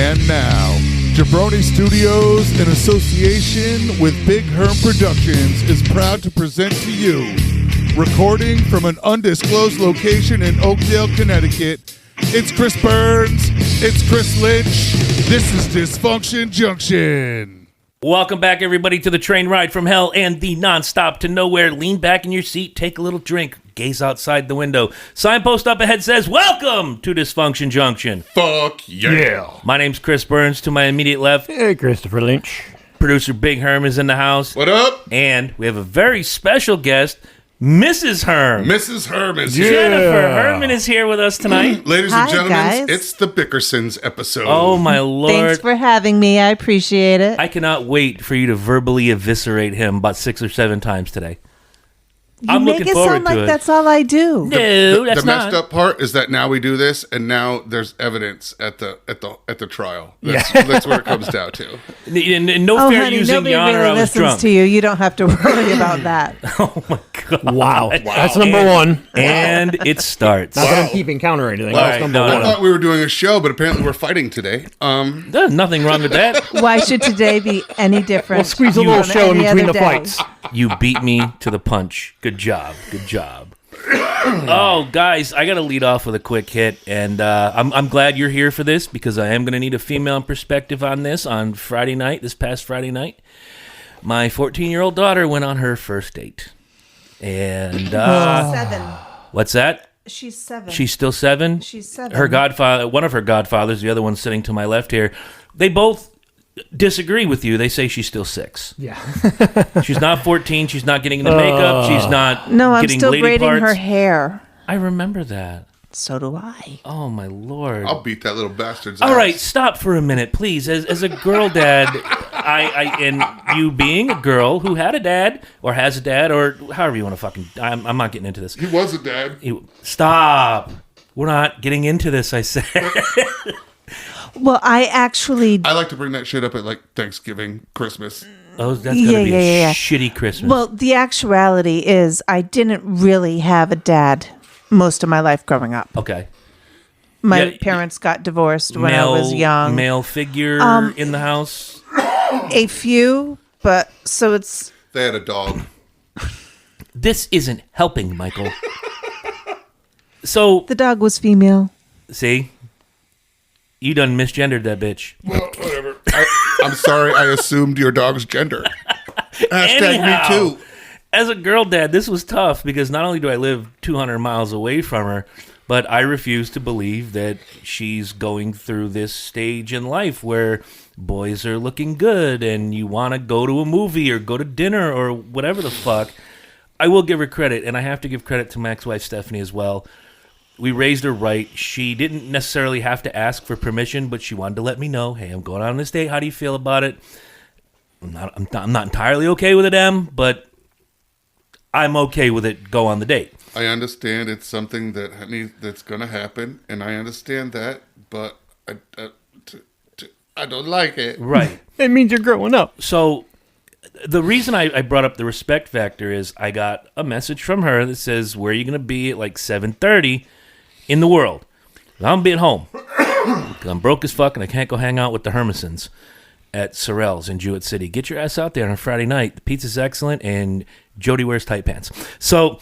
And now, Jabroni Studios, in association with Big Herm Productions, is proud to present to you, recording from an undisclosed location in Oakdale, Connecticut, it's Chris Burns, it's Chris Lynch, this is Dysfunction Junction. Welcome back, everybody, to the train ride from hell and the non-stop to nowhere. Lean back in your seat, take a little drink, gaze outside the window. Signpost up ahead says, welcome to Dysfunction Junction. Fuck yeah. My name's Chris Burns. To my immediate left, Hey, Christopher Lynch. producer Big Herm is in the house. What up? And we have a very special guest, Mrs. Herm. Mrs. Herm is here. Jennifer Herman is here with us tonight. Ladies Hi, and gentlemen, guys. it's the Bickersons episode. Oh, my Lord. Thanks for having me. I appreciate it. I cannot wait for you to verbally eviscerate him about 6 or 7 times today. You I'm make looking it forward sound to like it. that's all I do. No, that's the not. messed up part is that now we do this, and now there's evidence at the trial. That's where it comes down to. And no Oh, fair honey, using nobody the honor really I was listens drunk. to you. You don't have to worry about that. Oh, my God. Wow. That's number And- one. And it starts. Not that I'm keeping count or anything. All That's right, number no, I one. thought we were doing a show, but apparently we're fighting today. There's nothing wrong with that. Why should today be any different? We'll squeeze a little from show in any between the other day? fights. You beat me to the punch. Good job. Good job. Oh, guys, I got to lead off with a quick hit, and I'm glad you're here for this because I am going to need a female perspective on this on Friday night, this past Friday night. My 14-year-old daughter went on her first date. And 7. what's that? She's 7. She's still 7? She's 7. Her godfather, one of her godfathers, the other one sitting to my left here, they both disagree with you. They say she's still 6. Yeah. She's not 14. She's not getting into makeup. She's not No, I'm getting still lady braiding parts. her hair. I remember that. So do I. Oh, my Lord. I'll beat that little bastard's All ass. right, stop for a minute, please. As a girl dad, I and you being a girl who had a dad or has a dad or however you want to fucking... I'm not getting into this. He was a dad. Stop. We're not getting into this, I said. Well, I actually... I like to bring that shit up at like Thanksgiving, Christmas. Oh, that's going to be a Yeah. shitty Christmas. Well, the actuality is I didn't really have a dad most of my life growing up. okay. My Yeah, parents got divorced when I was young. Male figure in the house. A few, but so it's... They had a dog. This isn't helping, Michael. So, The dog was female. see? You done misgendered that bitch. Well, whatever. I'm sorry. I assumed your dog's gender. Hashtag Anyhow, me too. As a girl dad, this was tough because not only do I live 200 miles away from her, but I refuse to believe that she's going through this stage in life where boys are looking good and you want to go to a movie or go to dinner or whatever the fuck. I will give her credit, and I have to give credit to my ex-wife Stephanie as well. We raised her right. She didn't necessarily have to ask for permission, but she wanted to let me know, hey, I'm going on this date. How do you feel about it? I'm not entirely okay with it, Em, but I'm okay with it. Go on the date. I understand it's something that's going to happen, and I understand that, but I don't like it. Right. It means you're growing up. So the reason I brought up the respect factor is I got a message from her that says, where are you going to be at like 7:30 in the world? I'm being home because I'm broke as fuck and I can't go hang out with the Hermisons at Sorrel's in Jewett City. Get your ass out there on a Friday night. The pizza's excellent and Jody wears tight pants. So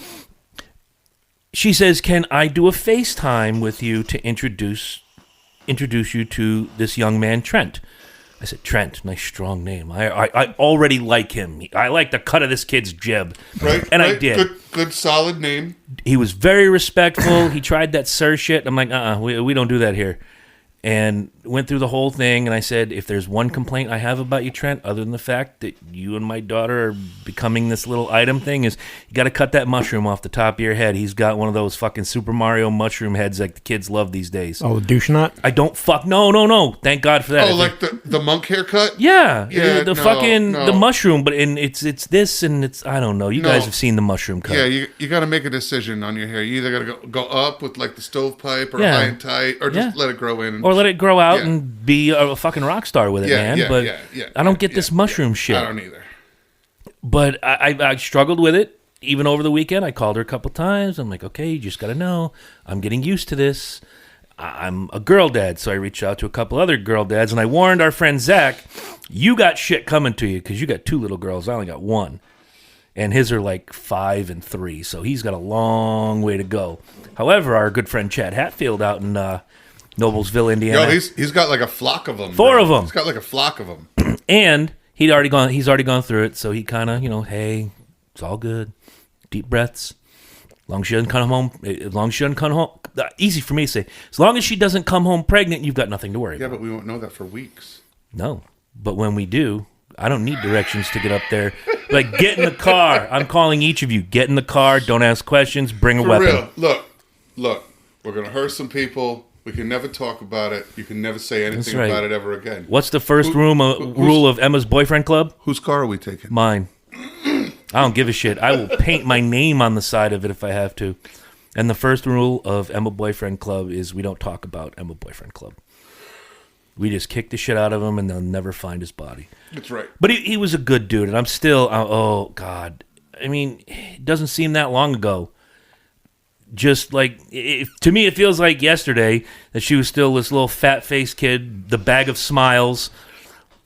she says, can I do a FaceTime with you to introduce you to this young man, Trent? I said, Trent, nice strong name. I already like him. I like the cut of this kid's jib. Right? And right? I did. Good solid name. He was very respectful. He tried that sir shit. I'm like, we don't do that here. And went through the whole thing, and I said, if there's one complaint I have about you, Trent, other than the fact that you and my daughter are becoming this little item thing, is you got to cut that mushroom off the top of your head. He's got one of those fucking Super Mario mushroom heads like the kids love these days. Oh, douche nut? I don't no. Thank God for that. Oh, like the monk haircut? Yeah, Yeah, the no, fucking no. the mushroom, but it's this and it's I don't know. You No. guys have seen the mushroom cut. Yeah, you got to make a decision on your hair. You either got to go up with like the stovepipe or Yeah. high and tight, or just Yeah. let it grow in. Or let it grow out Yeah. and be a fucking rock star with it, Yeah, man. yeah, but yeah, I don't get yeah, this yeah. mushroom shit. I don't either. But I struggled with it. Even over the weekend, I called her a couple times. I'm like, okay, you just got to know, I'm getting used to this. I'm a girl dad, so I reached out to a couple other girl dads, and I warned our friend Zach, you got shit coming to you because you got 2 little girls. I only got 1. And his are like 5 and 3, so he's got a long way to go. However, our good friend Chad Hatfield out in Noblesville, Indiana. Yo, he's got like a flock of them. 4 of them. He's got like a flock of them. And he's already gone through it, so he kind of, hey, it's all good. Deep breaths. As long as she doesn't come home, easy for me to say. As long as she doesn't come home pregnant, you've got nothing to worry about. Yeah, but we won't know that for weeks. No, but when we do, I don't need directions to get up there. Like, get in the car. I'm calling each of you. Get in the car. Don't ask questions. Bring a For weapon. real. Look. We're going to hurt some people. We can never talk about it. You can never say anything right. about it ever again. What's the first rule of Emma's boyfriend club? Whose car are we taking? Mine. I don't give a shit. I will paint my name on the side of it if I have to. And the first rule of Emma Boyfriend Club is we don't talk about Emma Boyfriend Club. We just kick the shit out of him and they'll never find his body. That's right. But he was a good dude, and I'm still, oh, God. I mean, it doesn't seem that long ago. Just like, to me, it feels like yesterday that she was still this little fat-faced kid, the bag of smiles,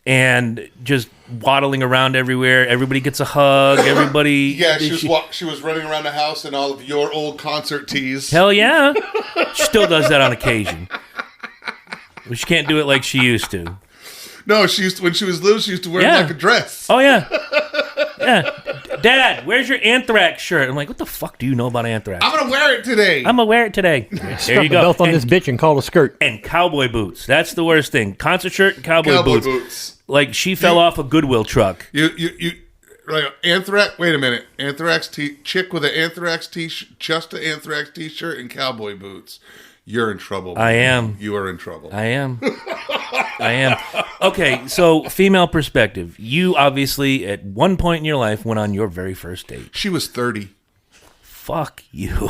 and just waddling around everywhere. Everybody gets a hug. Everybody. Yeah, she was running around the house in all of your old concert tees. Hell yeah. She still does that on occasion. But she can't do it like she used to. No, when she was little, she used to wear like a dress. Oh, yeah. Yeah. Dad, where's your Anthrax shirt? I'm like, what the fuck do you know about Anthrax? I'm going to wear it today. I'm going to wear it today. There Strap you the go. belt on this bitch and call it a skirt. And cowboy boots. That's the worst thing. Concert shirt and cowboy boots. Like she fell off a Goodwill truck. You like Anthrax. Wait a minute. Anthrax chick with an Anthrax t-shirt, just an Anthrax t-shirt and cowboy boots. You're in trouble. I am. You are in trouble. I am. I am. Okay, so female perspective. You obviously, at one point in your life, went on your very first date. She was 30. Fuck you.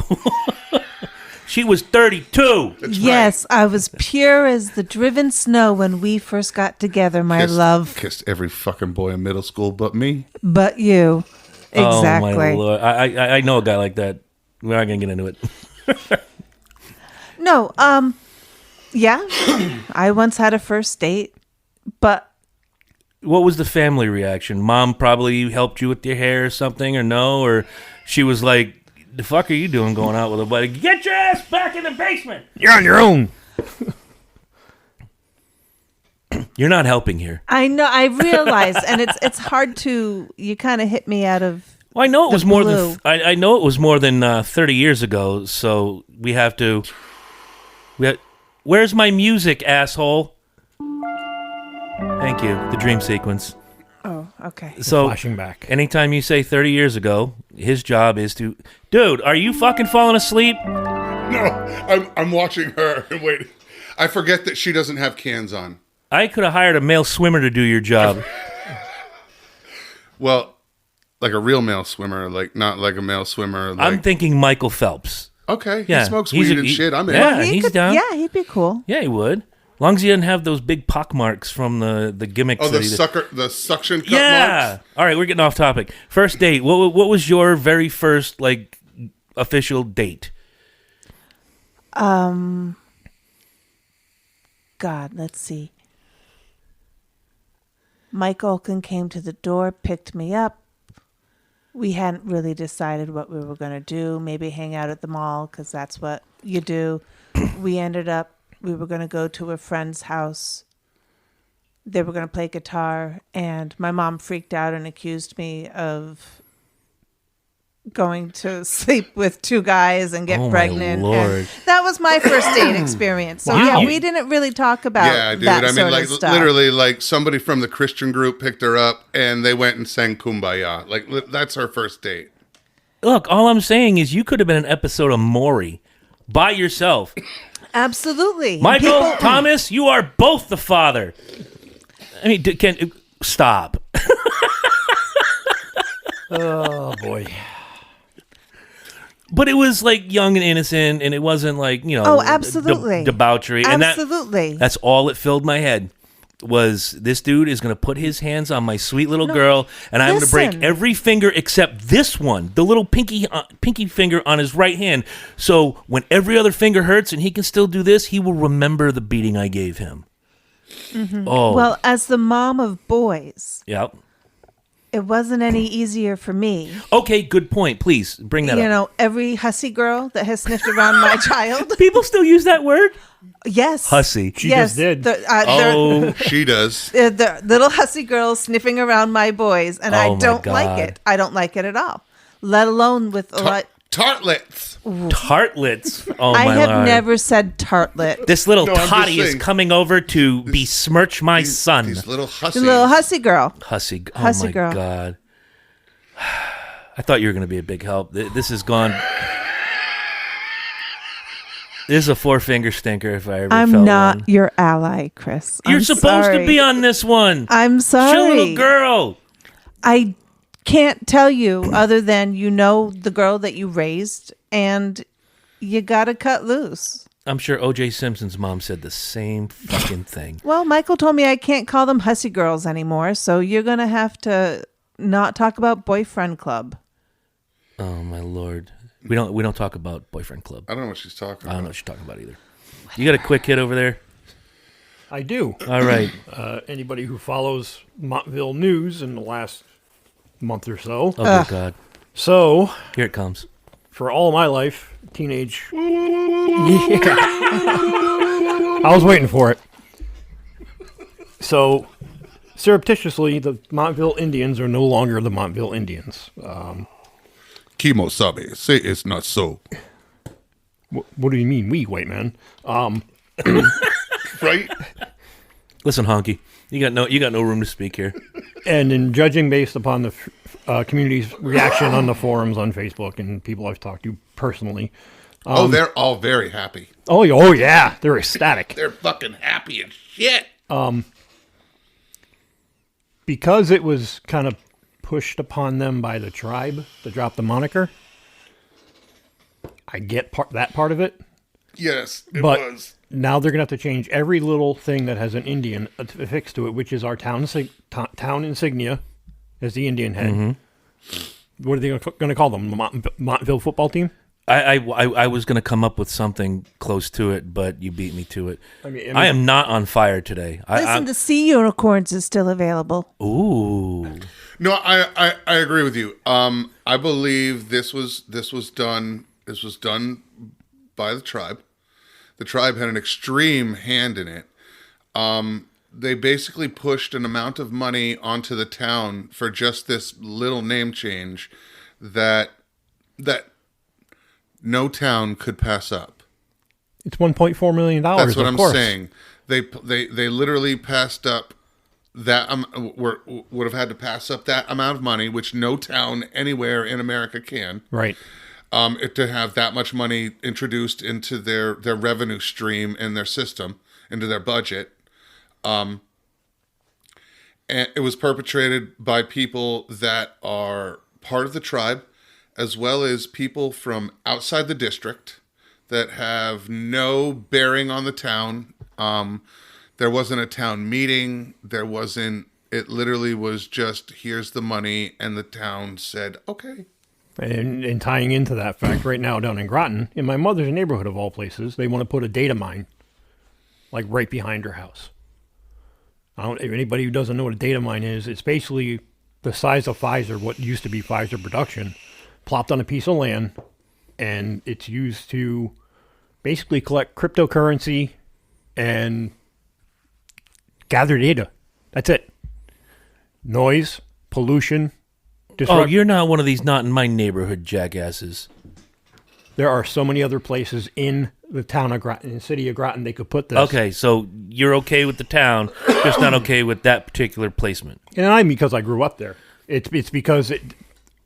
She was 32. That's Yes, right. I was pure as the driven snow when we first got together, my love. Kissed every fucking boy in middle school but me. But you. Exactly. Oh, my Lord. I know a guy like that. We're not going to get into it. No, yeah. I once had a first date, but What was the family reaction? Mom probably helped you with your hair or something, or no? Or she was like, the fuck are you doing going out with a buddy? Get your ass back in the basement. You're on your own. You're not helping here. I know, I realize, and it's hard to, you kind of hit me out of, Well, I know it was more blue. than I know it was more than 30 years ago. So we have to. Where's my music, asshole? Thank you. The dream sequence. oh, okay. So Flashing back. anytime you say 30 years ago, his job is to, dude, are you fucking falling asleep? No, I'm watching her and waiting. I forget that she doesn't have cans on. I could have hired a male swimmer to do your job. Well, like a real male swimmer, like not like a male swimmer. Like, I'm thinking Michael Phelps. okay, Yeah, he smokes he's weed a- and he- shit. I'm in. Yeah. He's down. Yeah, he'd be cool. Yeah, he would. As long as he didn't have those big pock marks from the gimmicks. Oh, that he did. the suction cup Yeah. marks? All right, we're getting off topic. First date. What was your very first like official date? God, let's see. Mike Olkin came to the door, picked me up. We hadn't really decided what we were going to do. Maybe hang out at the mall because that's what you do. We were going to go to a friend's house. They were going to play guitar, and my mom freaked out and accused me of going to sleep with 2 guys and get Oh, my pregnant. Lord. And that was my first date experience. So Wow. yeah, we didn't really talk about Yeah, dude. that I mean, sort like of stuff. literally, like somebody from the Christian group picked her up and they went and sang "Kumbaya." Like that's her first date. Look, all I'm saying is you could have been an episode of Maury by yourself. Absolutely. Michael, People- Thomas, you are both the father. I mean, stop. Oh, boy. But it was like young and innocent, and it wasn't like, Oh, absolutely. debauchery. And Absolutely. that's all that filled my head. was this dude is going to put his hands on my sweet little girl, and I'm going to break listen. every finger except this one, the little pinky finger on his right hand. So when every other finger hurts and he can still do this, he will remember the beating I gave him. Oh, Well, as the mom of boys, yep. it wasn't any easier for me. Okay, good point. Please bring that You up. know, every hussy girl that has sniffed around my child. People still use that word? Yes. Hussy. She yes. just did. Oh, she does. The little hussy girls sniffing around my boys, and Oh I my don't like God. it. I don't like it at all. Let alone with a lot. Tartlets. Tartlets. Oh, I my have Lord. never said tartlet. This little No, I'm just toddy is saying. coming over to besmirch my son. These little hussies. The little hussy girl. Hussy. Oh, Hussy my girl. God. I thought you were going to be a big help. This has gone... This is a four-finger stinker if I ever I'm felt not one. your ally, Chris. You're I'm supposed sorry. to be on this one. I'm sorry. She's a little girl. I can't tell you other than you know the girl that you raised, and you gotta cut loose. I'm sure O.J. Simpson's mom said the same fucking thing. Well, Michael told me I can't call them hussy girls anymore, so you're gonna have to not talk about boyfriend club. Oh, my Lord. We don't talk about boyfriend club. I don't know what she's talking I don't know about. what you're talking about either. You got a quick hit over there? I do. All right. Anybody who follows Montville news in the last month or so. Oh, good God. So, Here it comes. for all my life, teenage. Yeah. I was waiting for it. So, surreptitiously, the Montville Indians are no longer the Montville Indians. Kimosabe, say it's not so. What do you mean, we, white man? Right? Listen, Honky, you got no room to speak here. And in judging based upon the community's reaction on the forums on Facebook and people I've talked to personally. They're all very happy. Oh yeah, they're ecstatic. They're fucking happy as shit. Because it was kind of pushed upon them by the tribe to drop the moniker. I get that part of it. Yes, it But was. now they're going to have to change every little thing that has an Indian affixed to it, which is our town insignia as the Indian head. Mm-hmm. What are they going to call them? The Montville football team? I was going to come up with something close to it, but you beat me to it. I am not on fire today. Listen, the Sea Unicorns is still available. Ooh. No, I agree with you. I believe this was done by the tribe. The tribe had an extreme hand in it. They basically pushed an amount of money onto the town for just this little name change that no town could pass up. It's $1.4 million. That's what of I'm course. saying. They literally passed up that would have had to pass up that amount of money, which no town anywhere in America can. Right. To have that much money introduced into their revenue stream and their system, into their budget. And it was perpetrated by people that are part of the tribe, as well as people from outside the district that have no bearing on the town. There wasn't a town meeting. It literally was just, here's the money, and the town said, okay. And tying into that fact, right now down in Groton, in my mother's neighborhood of all places, they want to put a data mine, like right behind her house. If anybody who doesn't know what a data mine is, it's basically the size of Pfizer, what used to be Pfizer production, plopped on a piece of land, and it's used to basically collect cryptocurrency and gather data. That's it. Noise, pollution. Oh, you're not one of these not in my neighborhood jackasses. There are so many other places in the town of Groton, in the city of Groton, they could put this. Okay, so you're okay with the town, just not okay with that particular placement. And I'm because I grew up there. It's because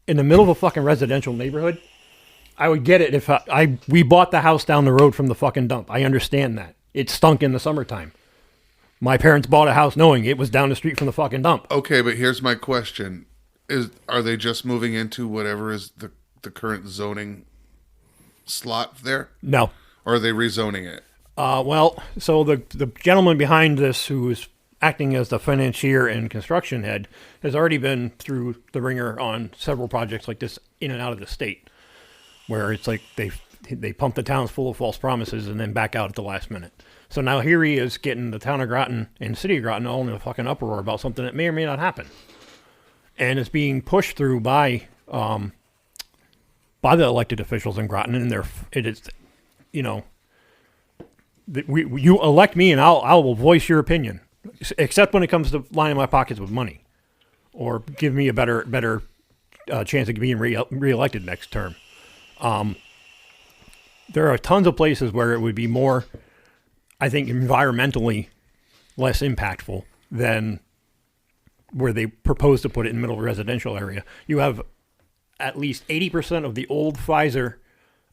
in the middle of a fucking residential neighborhood, I would get it if we bought the house down the road from the fucking dump. I understand that. It stunk in the summertime. My parents bought a house knowing it was down the street from the fucking dump. Okay, but here's my question. Are they just moving into whatever is the current zoning slot there? No. Or are they rezoning it? Well, so the gentleman behind this, who is acting as the financier and construction head, has already been through the ringer on several projects like this in and out of the state, where it's like they pump the towns full of false promises and then back out at the last minute. So now here he is getting the town of Groton and the city of Groton all in a fucking uproar about something that may or may not happen. And it's being pushed through by the elected officials in Groton, and it is, you know, you elect me and I will voice your opinion, except when it comes to lining my pockets with money, or give me a better chance of being reelected next term. There are tons of places where it would be more, I think, environmentally less impactful than where they propose to put it in the middle of a residential area. You have at least 80% of the old Pfizer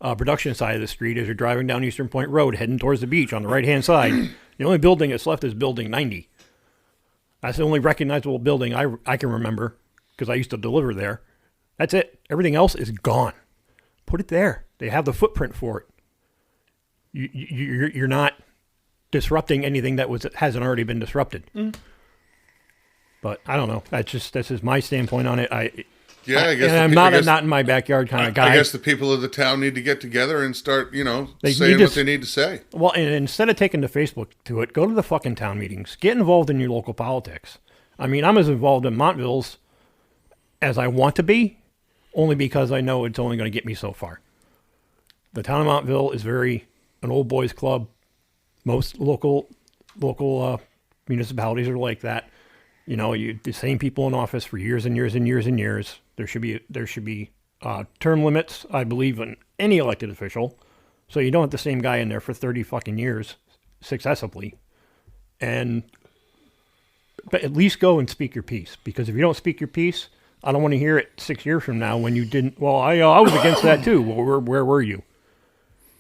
production side of the street as you're driving down Eastern Point Road heading towards the beach on the right-hand side. The only building that's left is Building 90. That's the only recognizable building I can remember because I used to deliver there. That's it. Everything else is gone. Put it there. They have the footprint for it. You're not disrupting anything that hasn't already been disrupted. But I don't know. That's just my standpoint on it. I guess. And I'm not a not in my backyard kind of guy. I guess the people of the town need to get together and start, saying what they need to say. Well, and instead of taking to Facebook to it, go to the fucking town meetings. Get involved in your local politics. I mean, I'm as involved in Montville's as I want to be, only because I know it's only going to get me so far. The town of Montville is an old boys club. Most local municipalities are like that. The same people in office for years and years and years and years. There should be term limits, I believe, in any elected official, so you don't have the same guy in there for 30 fucking years successively. But at least go and speak your piece, because if you don't speak your piece, I don't want to hear it 6 years from now when you didn't. Well, I was against that too. Well, where were you?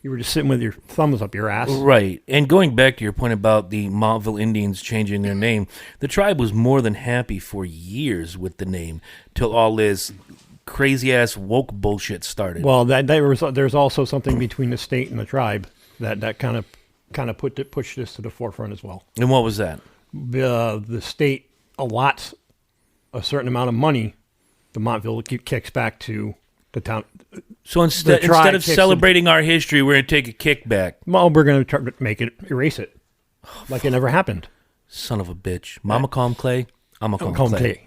You were just sitting with your thumbs up your ass. Right. And going back to your point about the Montville Indians changing their name, the tribe was more than happy for years with the name till all this crazy-ass woke bullshit started. Well, there's also something between the state and the tribe that kind of pushed this to the forefront as well. And what was that? The state allots a certain amount of money. The Montville kicks back to the town. So instead of celebrating our history, we're going to take a kickback. Well, we're going to try to erase it, like it never happened. Son of a bitch. Mama call him Clay. I'm going to call him Clay.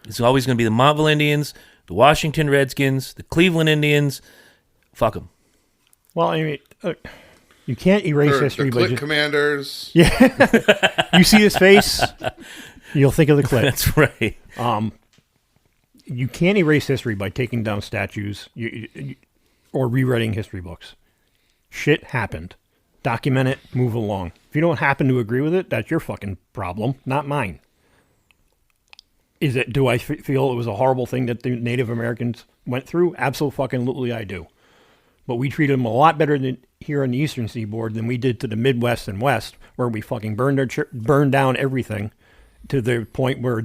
It's always going to be the Montville Indians, the Washington Redskins, the Cleveland Indians. Fuck them. Well, I mean, you can't erase history. The Click Commanders. Yeah. You see his face, you'll think of the Click. That's right. You can't erase history by taking down statues or rewriting history books. Shit happened. Document it, move along. If you don't happen to agree with it, that's your fucking problem, not mine. Do I feel it was a horrible thing that the Native Americans went through? Absolutely I do. But we treated them a lot better than here on the Eastern Seaboard than we did to the Midwest and West, where we fucking burned down everything to the point where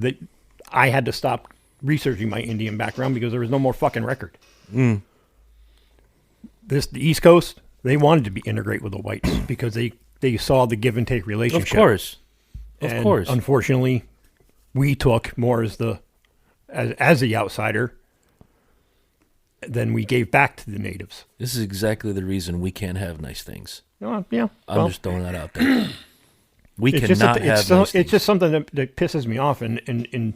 I had to stop researching my Indian background because there was no more fucking record. The East Coast, they wanted to integrate with the whites because they saw the give and take relationship. Of course. Unfortunately, we took more as the outsider than we gave back to the natives. This is exactly the reason we can't have nice things. Yeah. I'm just throwing that out there. We cannot have nice things. It's just something that pisses me off, and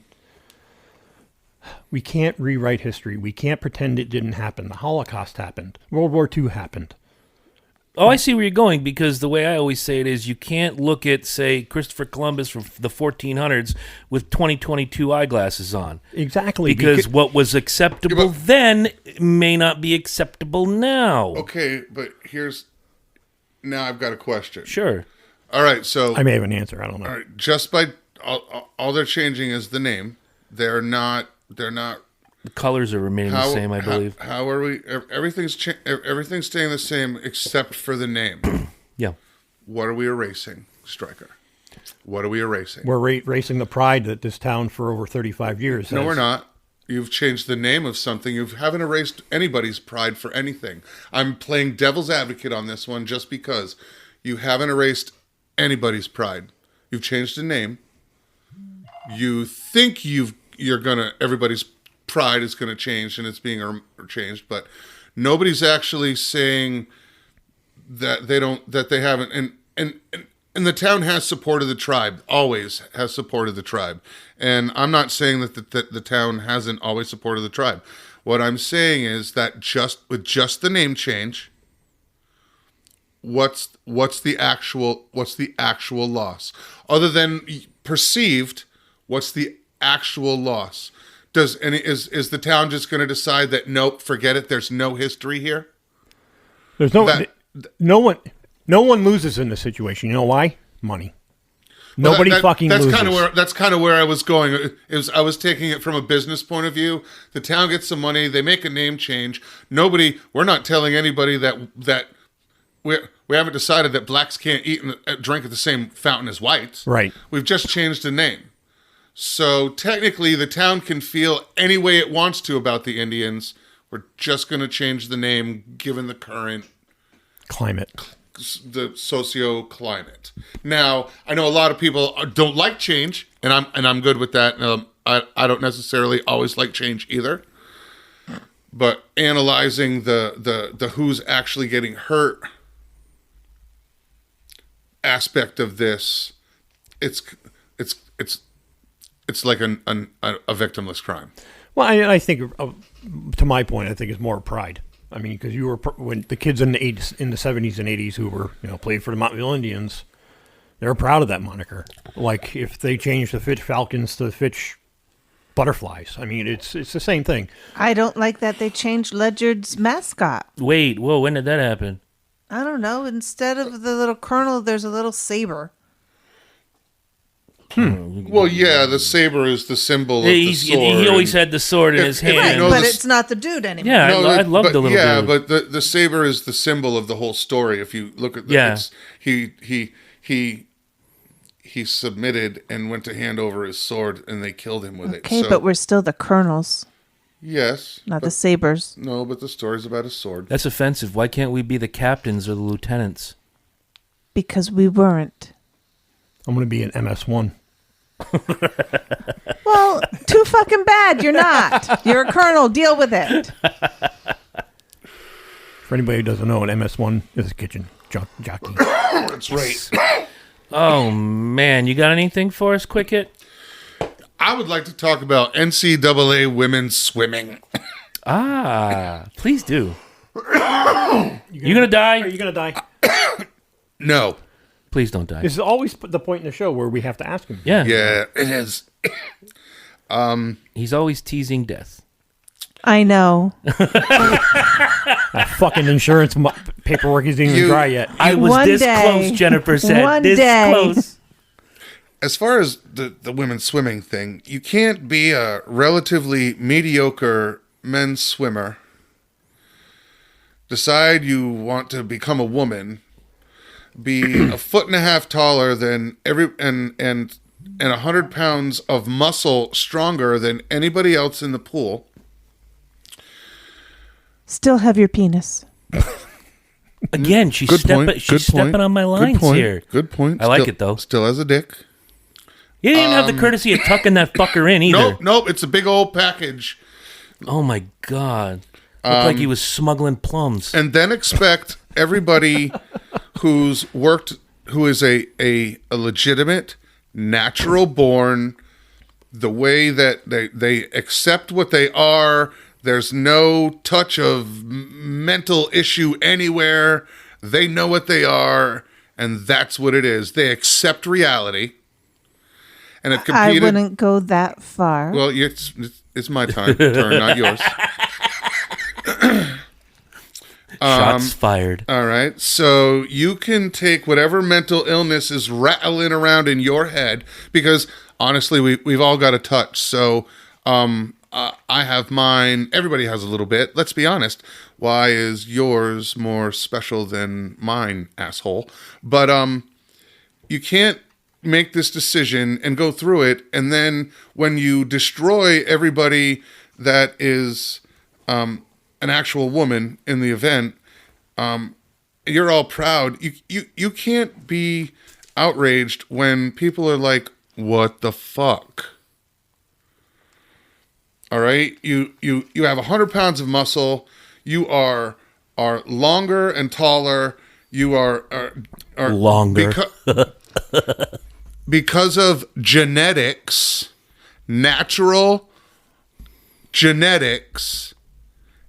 we can't rewrite history. We can't pretend it didn't happen. The Holocaust happened. World War II happened. Oh, I see where you're going, because the way I always say it is you can't look at, say, Christopher Columbus from the 1400s with 2022 eyeglasses on. Exactly. Because what was acceptable then may not be acceptable now. Okay, but now I've got a question. Sure. All right, so I may have an answer. I don't know. All right, just by all they're changing is the name. They're not. The colors are remaining the same, I believe. How are we? Everything's staying the same except for the name. Yeah. What are we erasing, Stryker? What are we erasing? We're erasing the pride that this town for over 35 years has. No, we're not. You've changed the name of something. You haven't erased anybody's pride for anything. I'm playing devil's advocate on this one just because you haven't erased anybody's pride. You've changed the name. You think everybody's pride is gonna change and it's being changed, but nobody's actually saying that they haven't. And the town has supported the tribe. Always has supported the tribe. And I'm not saying that the town hasn't always supported the tribe. What I'm saying is that with just the name change, what's the actual loss? Other than perceived, what's the actual loss? Is the town just going to decide that nope, forget it, there's no history here? There's no one loses in this situation. You know why? Money. Nobody fucking loses. That's kind of where I was going. I was taking it from a business point of view. The town gets some money. They make a name change. We're not telling anybody that we haven't decided that blacks can't eat and drink at the same fountain as whites. Right. We've just changed the name. So technically, the town can feel any way it wants to about the Indians. We're just going to change the name given the current climate. The socio-climate. Now, I know a lot of people don't like change, and I'm good with that. I don't necessarily always like change either. But analyzing the who's actually getting hurt aspect of this, it's like a victimless crime. Well, I think, to my point, I think it's more pride. I mean, because when the kids in the 70s and 80s who were, played for the Montville Indians, they were proud of that moniker. Like if they changed the Fitch Falcons to the Fitch Butterflies. I mean, it's the same thing. I don't like that they changed Ledyard's mascot. Wait, whoa, when did that happen? I don't know. Instead of the little colonel, there's a little saber. Well, yeah, the saber is the symbol of the sword. He always had the sword in his hand. Right, but it's not the dude anymore. Yeah, I love the little dude. Yeah, but the saber is the symbol of the whole story. If you look at he submitted and went to hand over his sword, and they killed him with it. Okay, but we're still the colonels. Yes. Not the sabers. No, but the story's about his sword. That's offensive. Why can't we be the captains or the lieutenants? Because we weren't. I'm going to be an MS-1. Well, too fucking bad. You're not. You're a colonel. Deal with it. For anybody who doesn't know, an MS-1 is a kitchen jockey. That's right. Oh, man. You got anything for us, Quick Hit? I would like to talk about NCAA women's swimming. Please do. You gonna die? Are you going to die? No. Please don't die. This is always the point in the show where we have to ask him. Yeah. Yeah, it is. He's always teasing death. I know. That fucking insurance paperwork isn't even dry yet. I was this close, Jennifer said. This close. As far as the women's swimming thing, you can't be a relatively mediocre men's swimmer, decide you want to become a woman, be 1.5 feet taller than and 100 pounds of muscle stronger than anybody else in the pool. Still have your penis. Again, she's stepping on my lines here. Good point. I like it, though. Still has a dick. You didn't even have the courtesy of tucking that fucker in either. Nope. It's a big old package. Oh, my God. Looked like he was smuggling plums. And then expect everybody who is a legitimate, natural born, the way that they accept what they are. There's no touch of mental issue anywhere. They know what they are, and that's what it is. They accept reality. And have competed. I wouldn't go that far. Well, it's my turn, not yours. Shots fired. All right. So you can take whatever mental illness is rattling around in your head, because honestly, we've all got a touch. So I have mine. Everybody has a little bit. Let's be honest. Why is yours more special than mine, asshole? But you can't make this decision and go through it, and then when you destroy everybody that is an actual woman in the event, you're all proud. You can't be outraged when people are like, what the fuck? All right? You have 100 pounds of muscle. You are longer and taller. You are Longer. Because of genetics, natural genetics,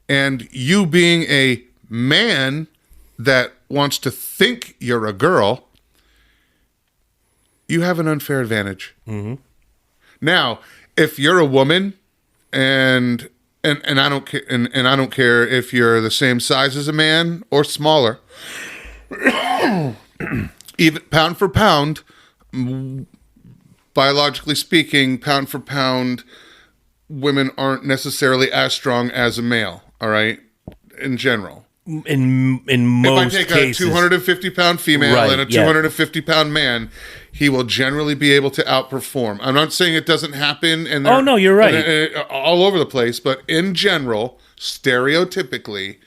and you being a man that wants to think you're a girl, you have an unfair advantage. Mm-hmm. Now, if you're a woman, and I don't care, and I don't care if you're the same size as a man or smaller, even pound for pound, biologically speaking, pound for pound, women aren't necessarily as strong as a male. All right, in general. In most if I take cases, a 250-pound female and a 250-pound man, he will generally be able to outperform. I'm not saying it doesn't happen. And oh no, you're right. All over the place, but in general, stereotypically,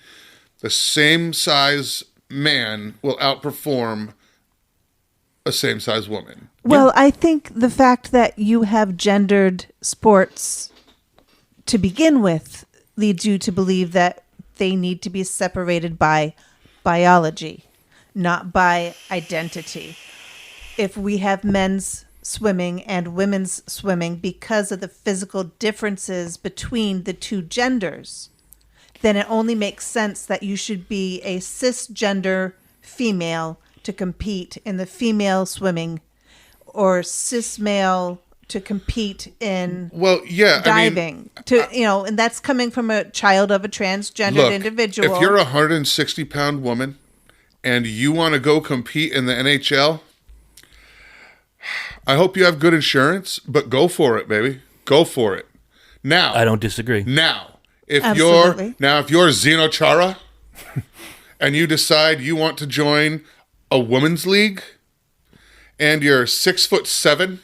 the same size man will outperform a same size woman. Well, I think the fact that you have gendered sports to begin with leads you to believe that they need to be separated by biology, not by identity. If we have men's swimming and women's swimming because of the physical differences between the two genders, then it only makes sense that you should be a cisgender female to compete in the female swimming, or cis male to compete in diving. And that's coming from a child of a transgendered individual. If you're a 160-pound woman and you want to go compete in the NHL, I hope you have good insurance, but go for it, baby. Go for it. Now, I don't disagree. Now, if Absolutely. you're Zeno Chara and you decide you want to join a women's league and you're 6'7"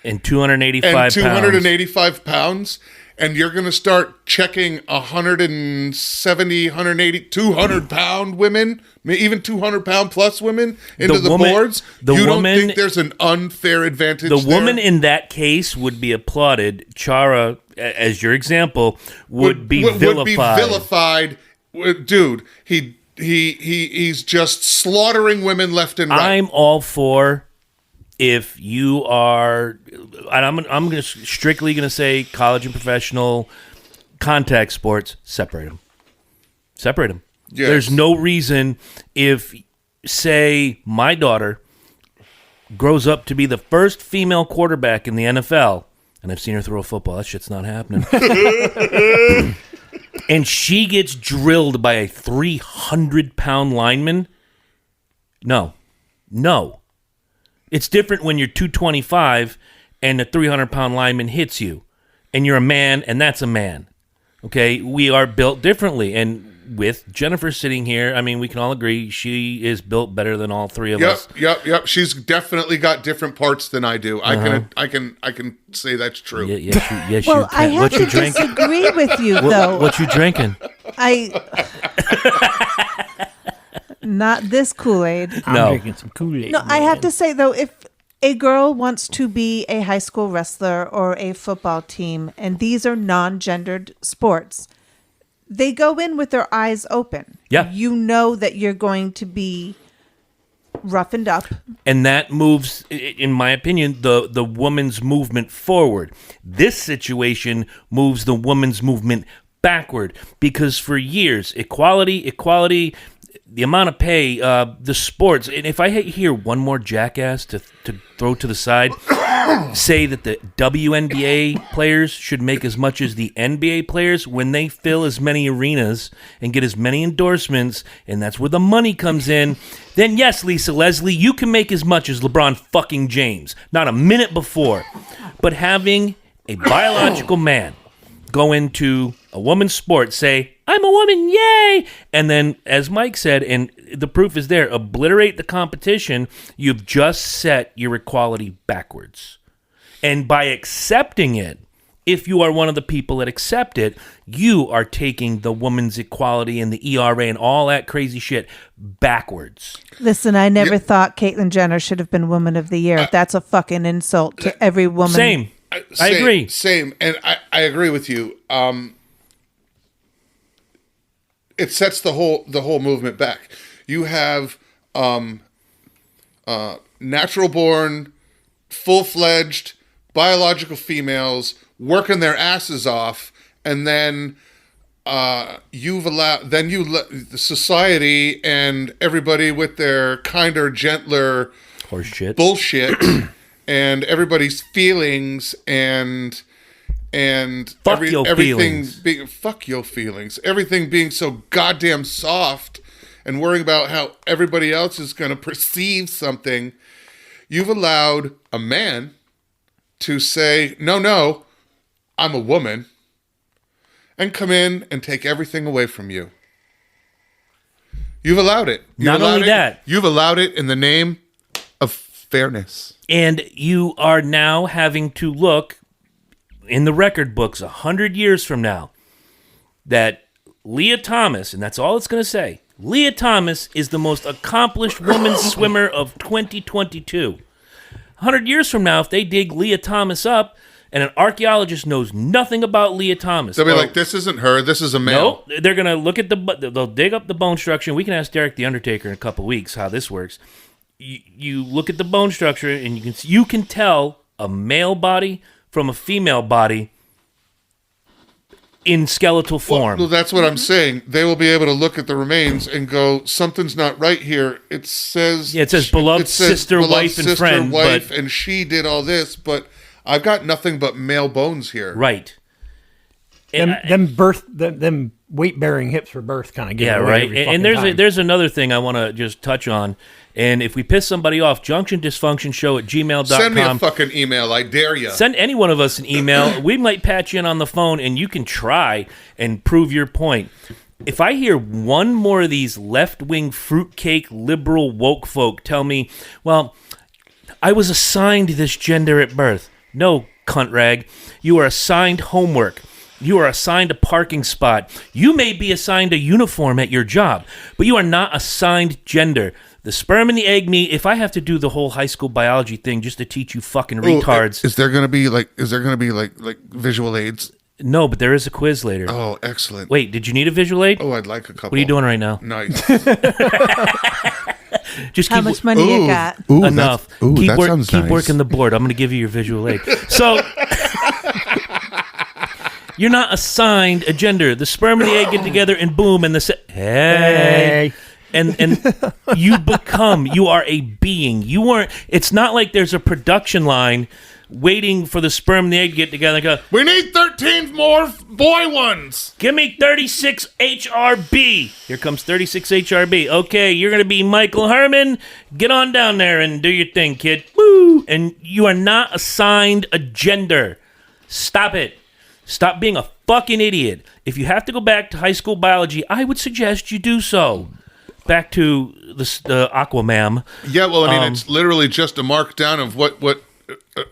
and 285 pounds, and you're going to start checking 170, 180, 200-pound women, even 200-pound plus women into the boards, you don't think there's an unfair advantage The there? woman in that case would be applauded. Chara, as your example, would be vilified. Would be vilified. Dude, he's just slaughtering women left and right. I'm all for... If you are, and I'm strictly going to say college and professional contact sports, separate them. Separate them. Yes. There's no reason if, say, my daughter grows up to be the first female quarterback in the NFL, and I've seen her throw a football. That shit's not happening. And she gets drilled by a 300-pound lineman. No. It's different when you're 225 and a 300-pound lineman hits you, and you're a man, and that's a man. Okay, we are built differently, and with Jennifer sitting here, I mean, we can all agree she is built better than all three of us. Yep. She's definitely got different parts than I do. I can say that's true. Yes, well, you can. I have What to you drink? disagree with you, though. What you drinking? Not this Kool-Aid. I'm drinking some Kool-Aid. No, I have to say, though, if a girl wants to be a high school wrestler or a football team, and these are non-gendered sports, they go in with their eyes open. Yeah. You know that you're going to be roughened up. And that moves, in my opinion, the woman's movement forward. This situation moves the woman's movement backward, because for years, equality, the amount of pay, the sports, and if I hear one more jackass to throw to the side, say that the WNBA players should make as much as the NBA players when they fill as many arenas and get as many endorsements, and that's where the money comes in, then yes, Lisa Leslie, you can make as much as LeBron fucking James. Not a minute before. But having a biological man go into a woman's sport, say, I'm a woman, yay! And then, as Mike said, and the proof is there, obliterate the competition, you've just set your equality backwards. And by accepting it if you are one of the people that accept it, you are taking the woman's equality and the ERA and all that crazy shit backwards. Listen, I never thought Caitlyn Jenner should have been Woman of the Year. That's a fucking insult to every woman. Same. I agree. Same, and I agree with you. It sets the whole movement back. You have natural born, full-fledged, biological females working their asses off, and then the society and everybody with their kinder, gentler Horseshit. bullshit and everybody's feelings and Fuck your everything feelings. being fuck your feelings. Everything being so goddamn soft and worrying about how everybody else is going to perceive something. You've allowed a man to say, no, I'm a woman, and come in and take everything away from you. You've allowed it. Not only that. You've allowed it in the name of fairness. And you are now having to look in the record books 100 years from now that Leah Thomas, and that's all it's going to say, Leah Thomas is the most accomplished woman swimmer of 2022. 100 years from now, if they dig Leah Thomas up and an archaeologist knows nothing about Leah Thomas, They'll be like, this isn't her, this is a male. no, they're going to look at they'll dig up the bone structure. We can ask Derek the Undertaker in a couple weeks how this works. You look at the bone structure and you can tell a male body from a female body in skeletal form. Well, that's what I'm saying. They will be able to look at the remains and go, something's not right here. It says beloved sister, wife, and friend, wife, but, and she did all this, but I've got nothing but male bones here. Right. And them weight bearing hips for birth kind of get right. And there's another thing I want to just touch on. And if we piss somebody off, junctiondysfunctionshow@gmail.com. Send me a fucking email. I dare you. Send any one of us an email. We might patch you in on the phone, and you can try and prove your point. If I hear one more of these left-wing fruitcake liberal woke folk tell me, well, I was assigned this gender at birth. No, cunt rag. You are assigned homework. You are assigned a parking spot. You may be assigned a uniform at your job, but you are not assigned gender. The sperm and the egg meet. If I have to do the whole high school biology thing just to teach you fucking retards. Is there going to be like visual aids? No, but there is a quiz later. Oh, excellent. Wait, did you need a visual aid? Oh, I'd like a couple. What are you doing right now? Nice. Just How much money you got? Enough. That sounds keep nice. working the board. I'm going to give you your visual aid. So you're not assigned a gender. The sperm and the egg get together and boom, and hey. And you are a being. You weren't. It's not like there's a production line waiting for the sperm and the egg to get together and go, we need 13 more boy ones. give me 36 HRB. Here comes 36 HRB. Okay, you're going to be Michael Herman. Get on down there and do your thing, kid. Woo! And you are not assigned a gender. Stop it. Stop being a fucking idiot. If you have to go back to high school biology, I would suggest you do so. Back to the Aquamam. Yeah, well, I mean, it's literally just a mark down of what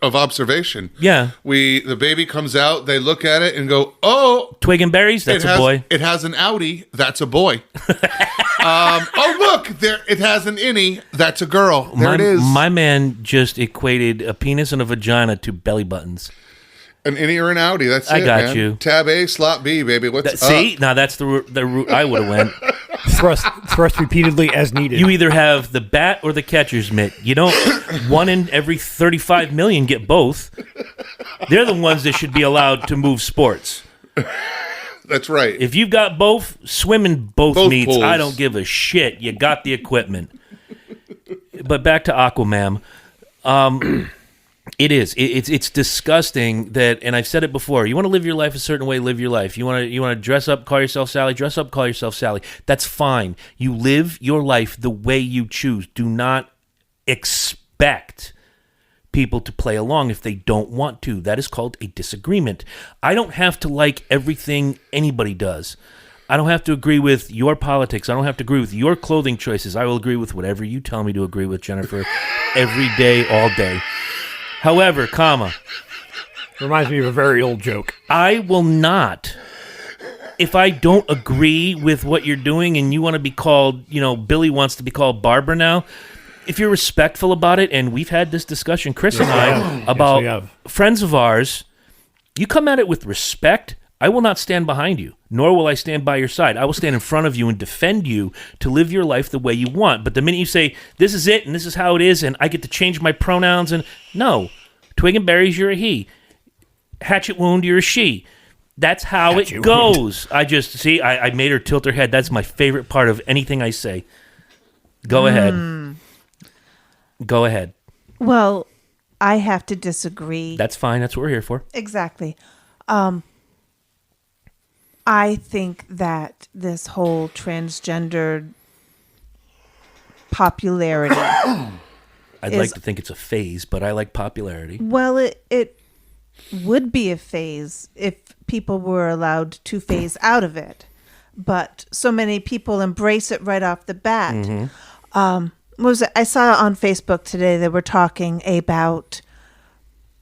of observation. Yeah. The baby comes out, they look at it and go, oh, Twig and berries, that's a boy. It has an outie, that's a boy. Oh, look, it has an innie, that's a girl. There it is. My man just equated a penis and a vagina to belly buttons. An innie or an outie, that's I it, got man. you. Tab A, slot B, baby. What's up? See? Now that's the route I would have went. Thrust repeatedly as needed. You either have the bat or the catcher's mitt. You don't. One in every 35 million get both. They're the ones that should be allowed to move sports. That's right. If you've got both, swim in both meets. pools. I don't give a shit. You got the equipment. But back to Aquamam. It is. It's disgusting that, and I've said it before. You want to live your life a certain way, live your life. You want to dress up, call yourself Sally. Dress up, call yourself Sally. That's fine. You live your life the way you choose. Do not expect people to play along if they don't want to. That is called a disagreement. I don't have to like everything anybody does. I don't have to agree with your politics. I don't have to agree with your clothing choices. I will agree with whatever you tell me to agree with, Jennifer, every day, all day. However, Reminds me of a very old joke. I will not. If I don't agree with what you're doing and you want to be called, Billy wants to be called Barbara now, if you're respectful about it, and we've had this discussion, Chris and I, about friends of ours, you come at it with respect, I will not stand behind you, nor will I stand by your side. I will stand in front of you and defend you to live your life the way you want. But the minute you say, this is it, and this is how it is, and I get to change my pronouns, and no, twig and berries, you're a he. Hatchet wound, you're a she. That's how it goes. I made her tilt her head. That's my favorite part of anything I say. Go ahead. Go ahead. Well, I have to disagree. That's fine. That's what we're here for. Exactly. I think that this whole transgendered popularity. I'd like to think it's a phase, but I like popularity. Well, it would be a phase if people were allowed to phase out of it. But so many people embrace it right off the bat. Mm-hmm. What was it? I saw on Facebook today they were talking about,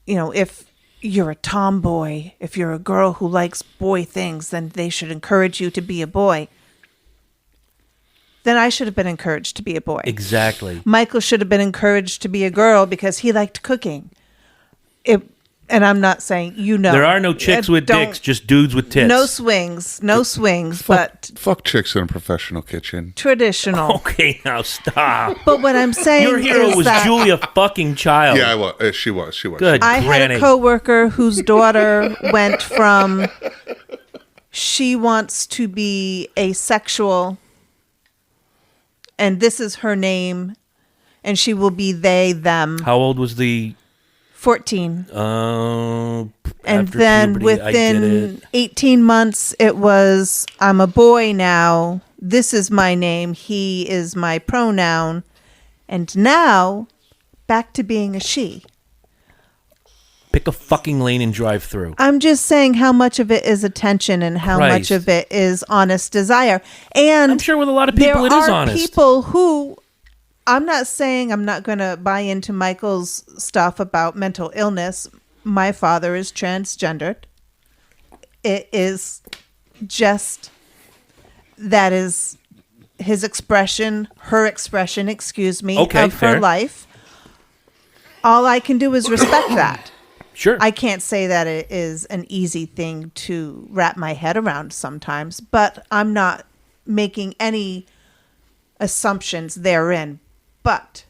if you're a tomboy, if you're a girl who likes boy things, then they should encourage you to be a boy. Then I should have been encouraged to be a boy. Exactly. Michael should have been encouraged to be a girl because he liked cooking. And I'm not saying, there are no chicks with dicks, just dudes with tits. No swings, but fuck chicks in a professional kitchen. Traditional. Okay, now stop. But what I'm saying Your hero is was that Julia fucking Child. Yeah, I was. She was. Good. I had granny. a coworker whose daughter went from she wants to be asexual, and this is her name, and she will be they, them. How old was the 14. And And then within 18 months, it was, I'm a boy now. This is my name. He is my pronoun. And now, back to being a she. Pick a fucking lane and drive through. I'm just saying how much of it is attention and how much of it is honest desire. And I'm sure with a lot of people it is honest. There are people who... I'm not saying I'm not going to buy into Michael's stuff about mental illness. My father is transgendered. It is just, that is his expression, her expression, of fair. her life. All I can do is respect that. Sure. I can't say that it is an easy thing to wrap my head around sometimes, but I'm not making any assumptions therein. But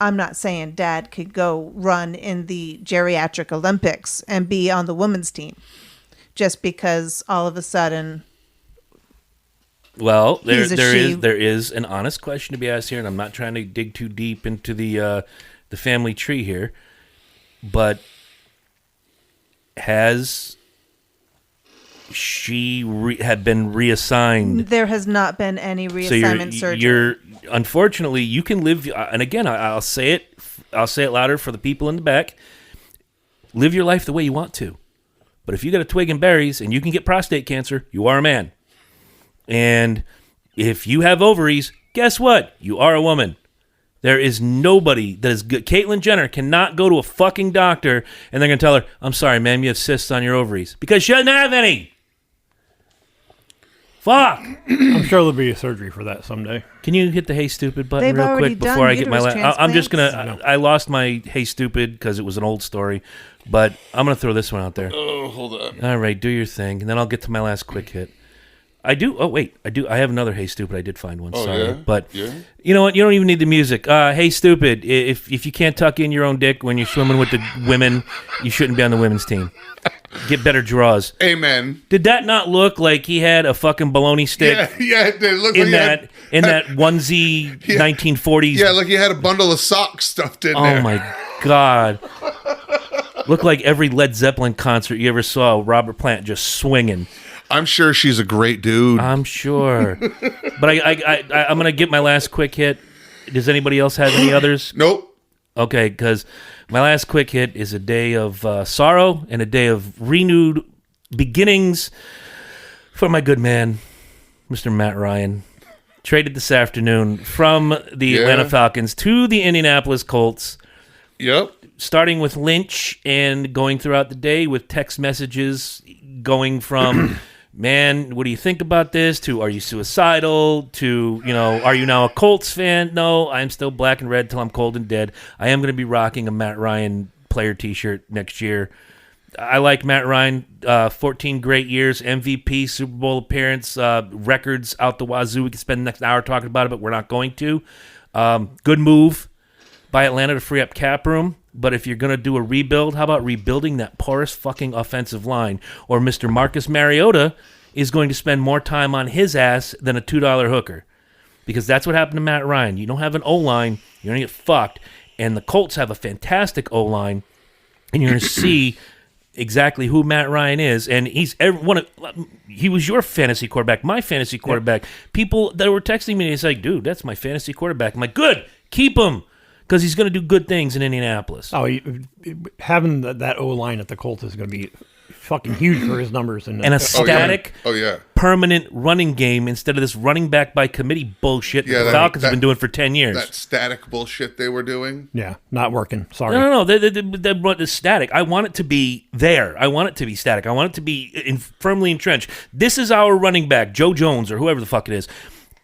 I'm not saying Dad could go run in the geriatric Olympics and be on the women's team just because all of a sudden. Well, there is an honest question to be asked here, and I'm not trying to dig too deep into the family tree here, but has she had been reassigned? There has not been any reassignment surgery. Unfortunately, you can live, and again, I'll say it louder for the people in the back. Live your life the way you want to, but if you got a twig and berries and you can get prostate cancer, you are a man. And if you have ovaries, guess what? You are a woman. There is nobody that is good. Caitlyn Jenner cannot go to a fucking doctor and they're going to tell her, I'm sorry, ma'am, you have cysts on your ovaries. Because she doesn't have any. Fuck. I'm sure there'll be a surgery for that someday. Can you hit the hey stupid button They've real already quick before I get my uterus I'm just going transplants. to, I lost my hey stupid because it was an old story, but I'm going to throw this one out there. Oh, hold on. All right, do your thing, and then I'll get to my last quick hit. I have another hey stupid. I did find one. Oh, sorry. yeah? But Yeah? you know what? You don't even need the music. Hey stupid, if you can't tuck in your own dick when you're swimming with the women, you shouldn't be on the women's team. Get better draws. Amen. Did that not look like he had a fucking bologna stick Yeah, it looked in like that onesie 1940s? Yeah, like you had a bundle of socks stuffed in Oh there. my God. Looked like every Led Zeppelin concert you ever saw, Robert Plant just swinging. I'm sure she's a great dude. I'm sure. But I'm going to get my last quick hit. Does anybody else have any others? Nope. Okay, because my last quick hit is a day of sorrow and a day of renewed beginnings for my good man, Mr. Matt Ryan. Traded this afternoon from the Atlanta Falcons to the Indianapolis Colts. Yep. starting with Lynch and going throughout the day with text messages going from, man, what do you think about this, to are you suicidal, to, are you now a Colts fan? No, I'm still black and red till I'm cold and dead. I am going to be rocking a Matt Ryan player t-shirt next year. I like Matt Ryan, 14 great years, MVP, Super Bowl appearance, records out the wazoo. We could spend the next hour talking about it, but we're not going to. Good move by Atlanta to free up cap room. But if you're going to do a rebuild, how about rebuilding that porous fucking offensive line? Or Mr. Marcus Mariota is going to spend more time on his ass than a $2 hooker. Because that's what happened to Matt Ryan. You don't have an O-line, you're going to get fucked. And the Colts have a fantastic O-line, and you're going to see exactly who Matt Ryan is. And he was your fantasy quarterback, my fantasy quarterback. People that were texting me, it's like, dude, that's my fantasy quarterback. I'm like, good, keep him. Because he's going to do good things in Indianapolis. Oh, having that O-line at the Colts is going to be fucking huge for his numbers. And a static, permanent running game instead of this running back by committee bullshit that the Falcons have been doing for 10 years. That static bullshit they were doing. Yeah, not working. Sorry. No. They're static. I want it to be there. I want it to be static. I want it to be firmly entrenched. This is our running back, Joe Jones or whoever the fuck it is.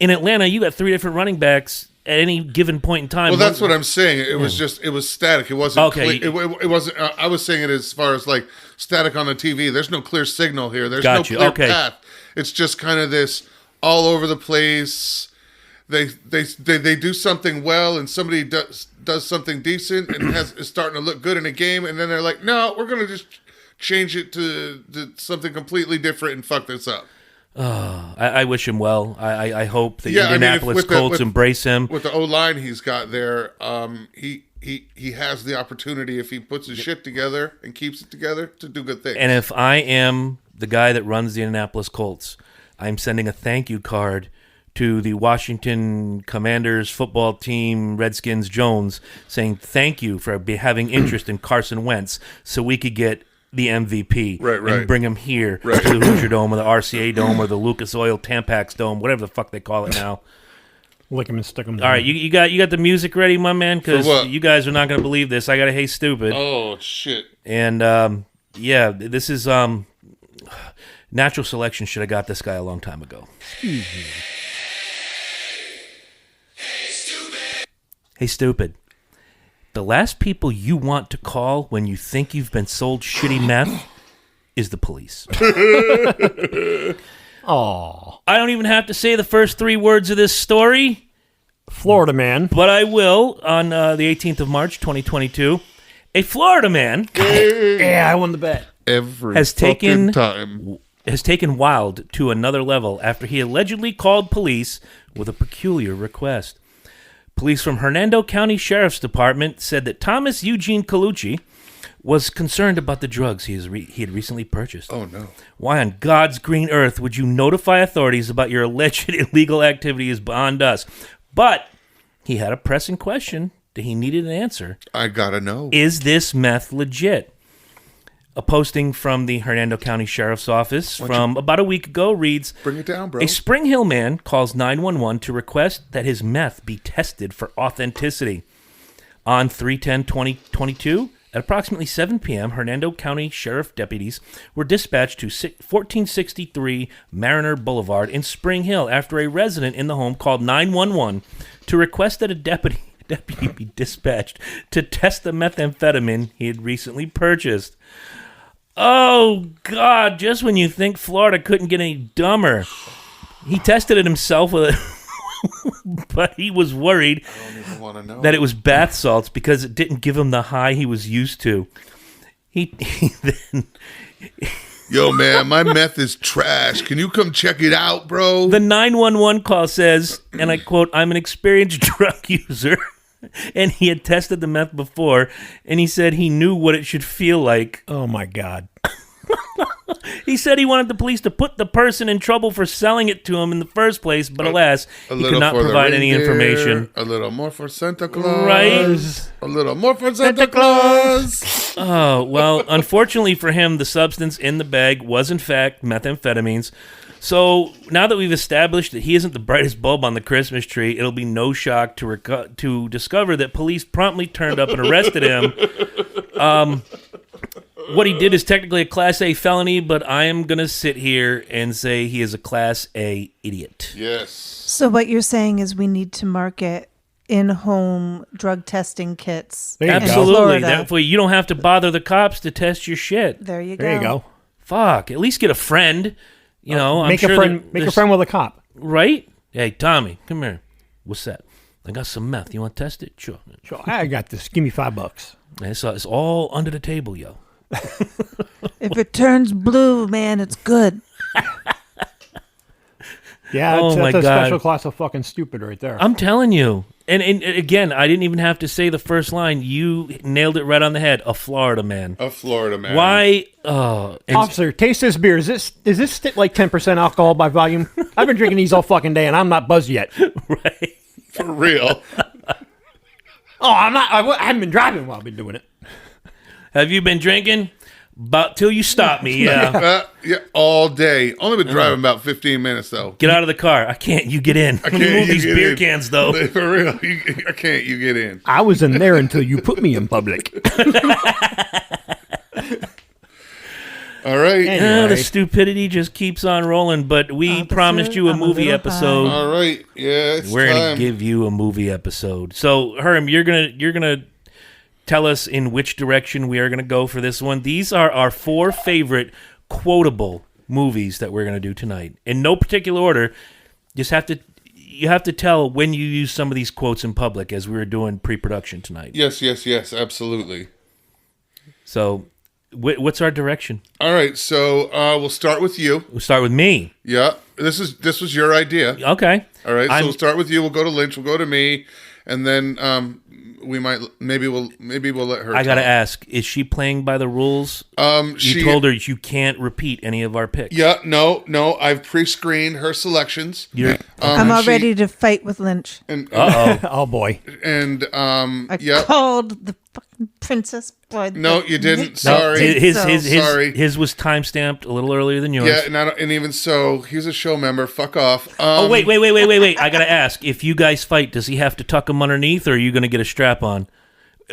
In Atlanta, you got 3 different running backs at any given point in time. Well, that's what I'm saying. It was static. It wasn't okay. It wasn't. I was saying it as far as like static on the TV. There's no clear signal here. There's no clear path. It's just kind of this all over the place. They do something well, and somebody does something decent and is starting to look good in a game, and then they're like, no, we're going to just change it to something completely different and fuck this up. I wish him well. I hope the Indianapolis Colts embrace him. With the O-line he's got there, he has the opportunity, if he puts his shit together and keeps it together, to do good things. And if I am the guy that runs the Indianapolis Colts, I'm sending a thank you card to the Washington Commanders football team, Redskins Jones, saying thank you for having interest in Carson Wentz so we could get the MVP and bring him here to the Hoosier Dome or the RCA Dome or the Lucas Oil Tampax Dome, whatever the fuck they call it now. Lick him and stick him down. All right, you got the music ready, my man? Because you guys are not going to believe this. I got a Hey Stupid. Oh, shit. And, this is natural selection. Should have got this guy a long time ago. Hey, Stupid. Hey, Stupid. The last people you want to call when you think you've been sold shitty meth is the police. Aw. I don't even have to say the first 3 words of this story. Florida man. But I will on the 18th of March, 2022. A Florida man I won the bet. has taken Wild to another level after he allegedly called police with a peculiar request. Police from Hernando County Sheriff's Department said that Thomas Eugene Colucci was concerned about the drugs he had recently purchased. Oh, no. Why on God's green earth would you notify authorities about your alleged illegal activity is beyond us. But he had a pressing question that he needed an answer. I gotta know. Is this meth legit? A posting from the Hernando County Sheriff's Office from about a week ago reads, bring it down, bro. A Spring Hill man calls 911 to request that his meth be tested for authenticity. On 3/10/2022, at approximately 7 p.m., Hernando County Sheriff deputies were dispatched to 1463 Mariner Boulevard in Spring Hill after a resident in the home called 911 to request that a deputy be dispatched to test the methamphetamine he had recently purchased. Oh, God, just when you think Florida couldn't get any dumber. He tested it himself with it, but he was worried that it was bath salts because it didn't give him the high he was used to. He then... Yo, man, my meth is trash. Can you come check it out, bro? The 911 call says, and I quote, I'm an experienced drug user. And he had tested the meth before, and he said he knew what it should feel like. Oh, my God. He said he wanted the police to put the person in trouble for selling it to him in the first place, but alas, he could not provide any information. A little more for Santa Claus. Right? A little more for Santa Claus. Oh, well, unfortunately for him, the substance in the bag was, in fact, methamphetamines. So now that we've established that he isn't the brightest bulb on the Christmas tree, it'll be no shock to discover that police promptly turned up and arrested him What he did is technically a Class A felony, but I am going to sit here and say he is a Class A idiot. Yes. So what you're saying is we need to market in-home drug testing kits. There you go. in Absolutely. Florida. That way you don't have to bother the cops to test your shit. There you go. There you go. Fuck. At least get a friend. You know, I'm Make sure a friend. Make a there's- friend with a cop. Right? Hey, Tommy, come here. What's that? I got some meth. You want to test it? Sure. Sure, I got this. Give me $5. Man, it's all under the table, yo. If it turns blue, man, it's good. Yeah, Oh, my that's a God. special class of fucking stupid right there. I'm telling you. And again, I didn't even have to say the first line. You nailed it right on the head. A Florida man. A Florida man. Why? Oh, and- Officer, taste this beer. Is this like 10% alcohol by volume? I've been drinking these all fucking day, and I'm not buzzed yet. right? For real. Oh, I'm not. I haven't been driving while I've been doing it. Have you been drinking? About till you stop me, yeah. Yeah, all day. Only been driving about 15 minutes, though. Get out of the car. I can't. You get in. I Let me can't, move you these get beer in. cans, though. For real. I can't. You get in. I was in there until you put me in public. All right. Anyway. The stupidity just keeps on rolling, but we Officer, promised you a I'm a movie little episode. All right. Yeah, it's We're time. gonna give you a movie episode. So, Herm, you're gonna tell us in which direction we are gonna go for this one. These are our 4 favorite quotable movies that we're gonna do tonight, in no particular order. You have to tell when you use some of these quotes in public, as we were doing pre-production tonight. Yes, absolutely. So, what's our direction? All right, so we'll start with you. We'll start with me. Yeah, this was your idea. Okay. All right, so I'm- we'll start with you. We'll go to Lynch. We'll go to me, and then we might maybe we'll let her. I gotta talk. ask: is she playing by the rules? You told her you can't repeat any of our picks. Yeah, no. I've pre-screened her selections. You're, I'm all she- ready to fight with Lynch. And Oh boy. I yeah. called the fucking princess. Boy, No, you didn't. No, Sorry. Sorry. his was time stamped a little earlier than yours. Yeah, and even so, he's a show member. Fuck off. Oh wait! I gotta ask: if you guys fight, does he have to tuck him underneath, or are you gonna get a strap on?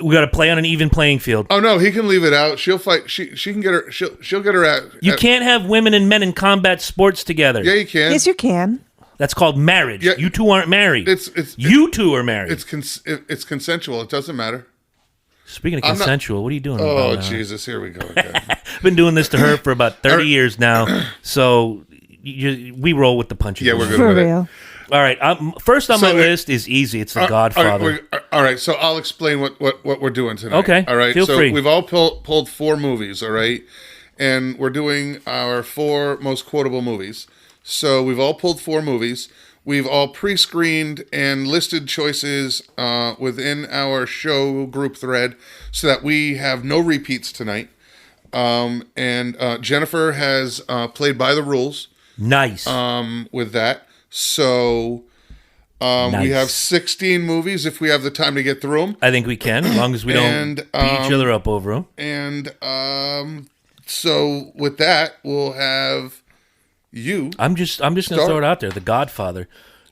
We gotta play on an even playing field. Oh no, he can leave it out. She'll fight. She can get her. She'll get her at. You can't have women and men in combat sports together. Yeah, you can. Yes, you can. That's called marriage. Yeah. You two aren't married. It's you two are married. it's consensual. It doesn't matter. Speaking of I'm not- consensual, what are you doing? Oh about now? Jesus, here we go again. I've been doing this to her for about 30 years now, so we roll with the punches. Yeah, we're good For with it. real. All right. First on So, my list is easy. It's The Godfather. All right, so I'll explain what we're doing tonight. Okay, All right. feel so free. we've all pulled 4 movies. All right, and we're doing our 4 most quotable movies. So we've all pulled 4 movies. We've all pre-screened and listed choices within our show group thread so that we have no repeats tonight. And Jennifer has played by the rules Nice. with that. So we Nice. have 16 movies if we have the time to get through them. I think we can, as long as we don't And, beat each other up over them. And so with that, we'll have you. I'm just going to Start. throw it out there. The Godfather.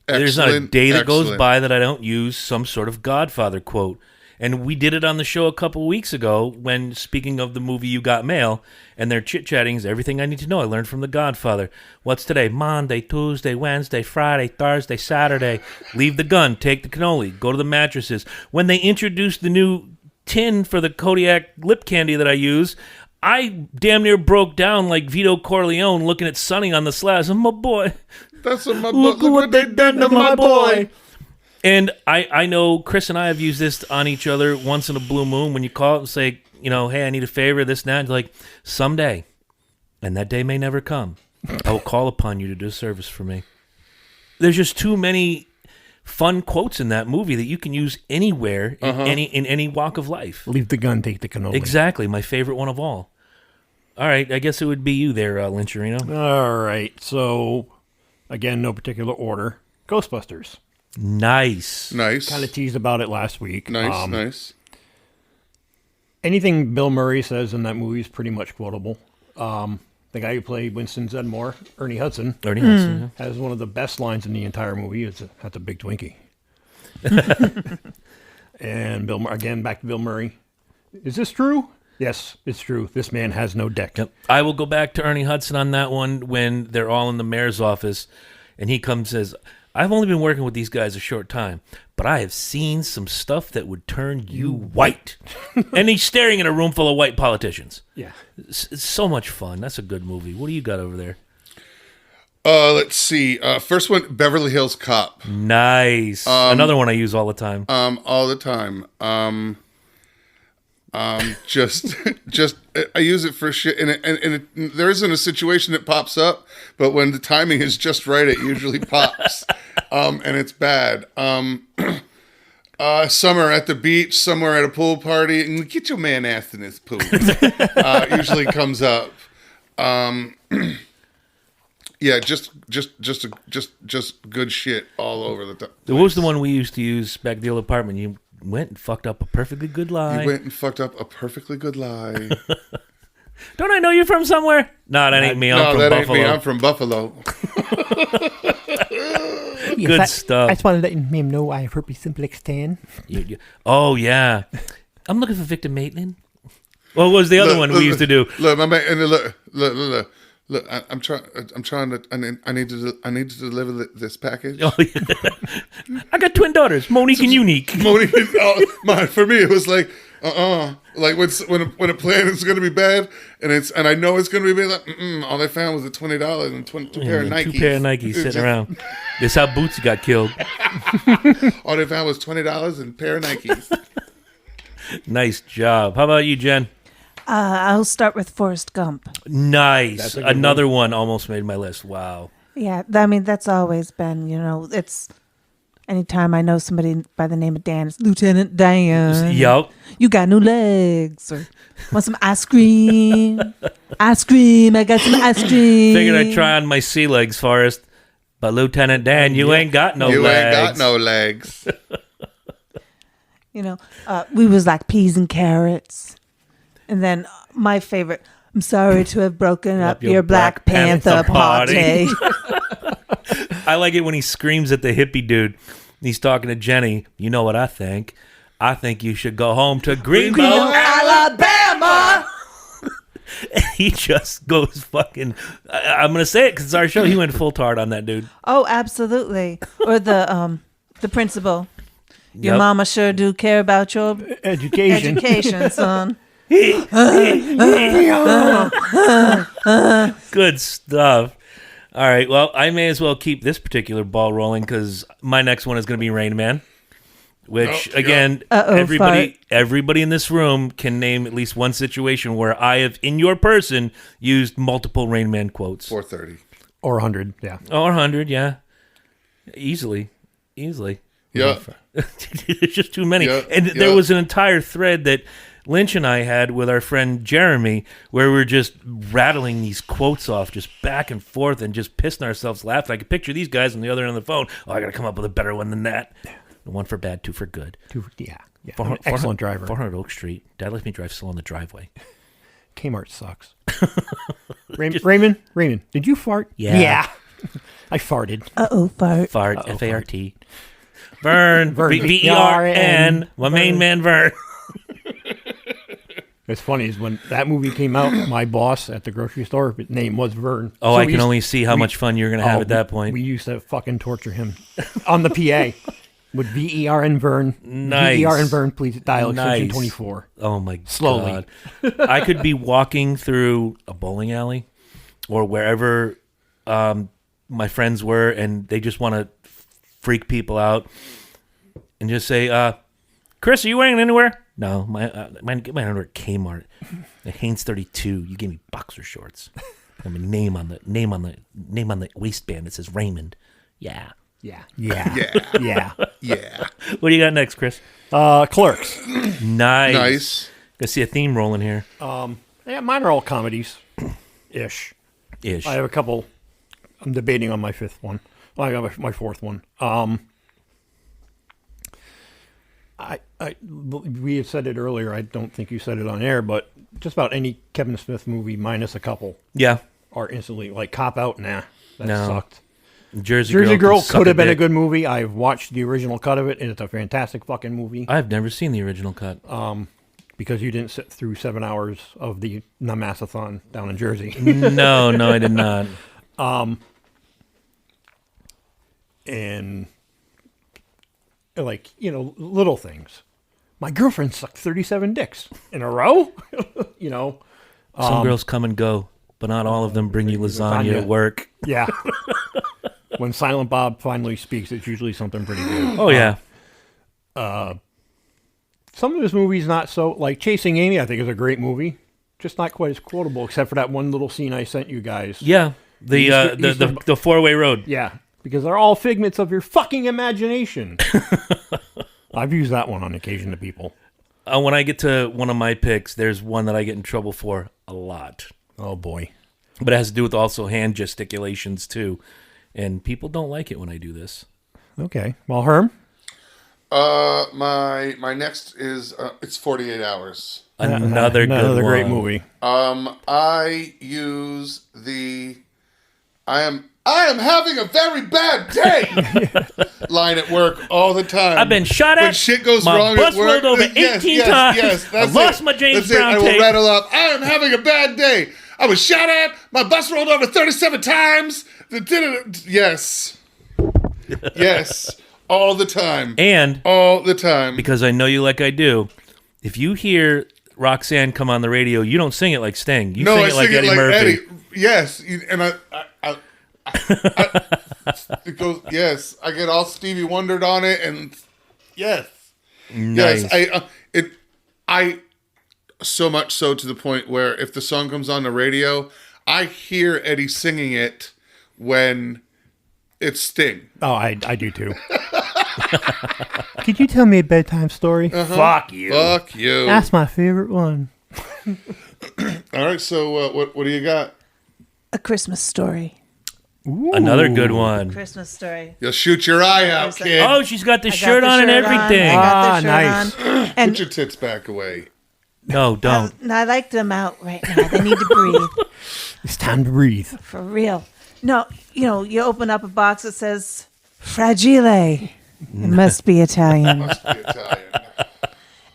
There's not a Excellent, day that goes excellent. by that I don't use some sort of Godfather quote. And we did it on the show a couple weeks ago when, speaking of the movie You Got Mail, and their chit-chatting is everything I need to know. I learned from The Godfather. What's today? Monday, Tuesday, Wednesday, Friday, Thursday, Saturday. Leave the gun. Take the cannoli. Go to the mattresses. When they introduced the new tin for the Kodiak lip candy that I use, I damn near broke down like Vito Corleone looking at Sonny on the slabs. My boy. That's what my Look look what they done to my boy. And I know Chris and I have used this on each other once in a blue moon when you call it and say, hey, I need a favor, this and that. And like, someday, and that day may never come, I will call upon you to do a service for me. There's just too many fun quotes in that movie that you can use anywhere in any walk of life. Leave the gun, take the cannoli. Exactly. My favorite one of all. All right. I guess it would be you there, Lyncherino. All right. So, again, no particular order. Ghostbusters. Nice. Nice. Kind of teased about it last week. Nice. Anything Bill Murray says in that movie is pretty much quotable. The guy who played Winston Zedmore, Ernie Hudson, Ernie Hudson, yeah. has one of the best lines in the entire movie. That's a big Twinkie. And again, back to Bill Murray. Is this true? Yes, it's true. This man has no dick. Yep. I will go back to Ernie Hudson on that one when they're all in the mayor's office, and he comes and says, I've only been working with these guys a short time, but I have seen some stuff that would turn you white. And he's staring in a room full of white politicians. Yeah. It's so much fun. That's a good movie. What do you got over there? Let's see. First one, Beverly Hills Cop. Nice. Another one I use all the time. All the time. Just I use it for shit, and there isn't a situation that pops up, but when the timing is just right, it usually pops, and it's bad. Summer at the beach, somewhere at a pool party, and get your man ass in this pool. Usually comes up. Yeah, just good shit all over the time. What was the one we used to use back at the old apartment? You went and fucked up a perfectly good lie. You went and fucked up a perfectly good lie. Don't I know you're from somewhere? No, that ain't me. I'm from Buffalo. Ain't me. I'm from Buffalo. Good stuff. I just want to let him know I have herpes simplex 10. Oh, yeah. I'm looking for Victor Maitland. What was the other one we used to do? Look, my man, and look. I'm trying to. I need to deliver this package. Oh, yeah. I got twin daughters, Monique and Unique. Monique, for me, it was like, like when a plan is going to be bad, and I know it's going to be bad. Like, all they found was the $20 and two pair of Nikes. 2 pair of Nikes sitting around. This how Bootsy got killed. All they found was $20 and a pair of Nikes. Nice job. How about you, Jen? I'll start with Forrest Gump. Nice. Another one almost made my list. Wow. Yeah, I mean, that's always been, it's anytime I know somebody by the name of Dan, it's Lieutenant Dan. Yup. You got new legs. Or want some ice cream? Ice cream. I got some ice cream. Figured I'd try on my sea legs, Forrest. But Lieutenant Dan, you ain't got no legs. You ain't got no legs. We was like peas and carrots. And then my favorite, I'm sorry to have broken up your Black Panther party. I like it when he screams at the hippie dude. He's talking to Jenny. You know what I think? I think you should go home to Greenville, Alabama. He just goes fucking... I'm going to say it because it's our show. He went full tard on that dude. Oh, absolutely. Or the principal. Your mama sure do care about your education, son. Good stuff. All right. Well, I may as well keep this particular ball rolling because my next one is going to be Rain Man, which everybody in this room can name at least one situation where I have, in your person, used multiple Rain Man quotes. 430 or 100, yeah. Or 100, yeah. Easily. Yeah. There's just too many. Yeah. And there was an entire thread that Lynch and I had with our friend Jeremy where we're just rattling these quotes off just back and forth and just pissing ourselves laughing. I could picture these guys on the other end of the phone. Oh, I got to come up with a better one than that. One for bad, two for good. Yeah. Excellent driver. 400 Oak Street. Dad lets me drive slow on the driveway. Kmart sucks. Raymond, did you fart? Yeah. I farted. Fart. Fart, F-A-R-T. Vern, V-E-R-N. My main man, Vern. It's funny is when that movie came out, my boss at the grocery store, his name was Vern. Oh, so I can only see how much fun you're going to have at that point. We used to fucking torture him on the PA with V-E-R-N Vern. Nice. V-E-R-N Vern, please dial extension 24. Oh, my Slowly. God. I could be walking through a bowling alley or wherever my friends were, and they just want to freak people out and just say, Chris, are you wearing underwear? No, get my underwear at Kmart. At Hanes 32. You gave me boxer shorts. And my name on the waistband. It says Raymond. Yeah. Yeah. What do you got next, Chris? Clerks. Nice. I see a theme rolling here. Yeah, mine are all comedies. Ish. I have a couple. I'm debating on my fifth one. Well, I got my fourth one. We had said it earlier. I don't think you said it on air, but just about any Kevin Smith movie minus a couple. Yeah. Are instantly like Cop Out. Nah, that No. sucked. Jersey Girl can suck could have been a dick. good movie. I've watched the original cut of it, and it's a fantastic fucking movie. I've never seen the original cut. because you didn't sit through 7 hours of the Namasathon down in Jersey. No, I did not. And like, little things. My girlfriend sucked 37 dicks in a row. Some girls come and go, but not all of them bring you lasagna at work. Yeah. When Silent Bob finally speaks, it's usually something pretty good. Oh, yeah. Some of his movies not so, like Chasing Amy, I think is a great movie. Just not quite as quotable, except for that one little scene I sent you guys. Yeah. The four-way road. Yeah. Because they're all figments of your fucking imagination. I've used that one on occasion to people. When I get to one of my picks, there's one that I get in trouble for a lot. Oh, boy. But it has to do with also hand gesticulations, too. And people don't like it when I do this. Okay. Well, Herm? My next is it's 48 Hours. Another great movie. I use the I am having a very bad day line at work all the time. I've been shot at. When shit goes my wrong bus at work. rolled over 18 times. Yes, I lost my James Brown I tape. will rattle up. I am having a bad day. I was shot at. My bus rolled over 37 times. Yes. Yes. All the time. And all the time. Because I know you like I do, if you hear Roxanne come on the radio, you don't sing it like Sting. You sing it like Eddie Murphy. Eddie. Yes. And it goes, yes. I get all Stevie Wondered on it, and yes. Nice. Yes. I so much so to the point where if the song comes on the radio, I hear Eddie singing it when it's Sting. Oh, I do too. Could you tell me a bedtime story? Uh-huh. Fuck you. Fuck you. That's my favorite one. All right, so what do you got? A Christmas Story. Ooh. Another good one. Christmas Story. You'll shoot your eye out, kid. Oh, she's got the I got shirt the on and shirt everything. I got the shirt nice. on. Put And your tits back away. No, don't. I like them out right now. They need to breathe. It's time to breathe. For real. No, you open up a box that says Fragile. It must be Italian. Must be Italian.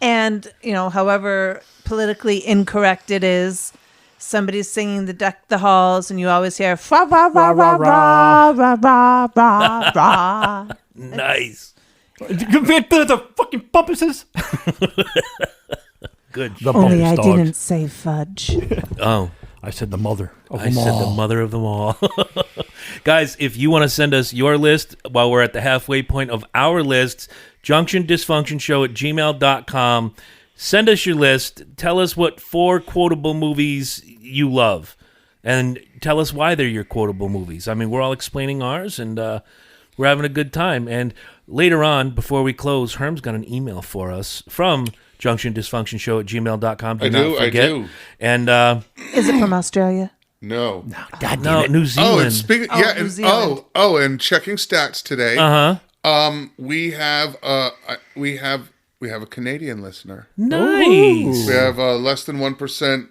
And, however politically incorrect it is, somebody's singing the Deck the Halls, and you always hear fra ra ra ra ra ra ra ra ra. Nice. The fucking pumpuses. Good. The Only I bumpus dogs. didn't say fudge. Oh. I said the mother of I them said all. the mother of them all. Guys, if you want to send us your list while we're at the halfway point of our lists, junctiondysfunctionshow@gmail.com. Send us your list. Tell us what 4 quotable movies you love. And tell us why they're your quotable movies. I mean, we're all explaining ours, and we're having a good time. And later on, before we close, Herm's got an email for us from junctiondysfunctionshow@gmail.com. I do. And Is it from Australia? No. God no, damn it. New Oh, Zealand. and speaking, Oh, yeah, New and, Zealand. and checking stats today. We have a Canadian listener. Nice. We have less than 1%.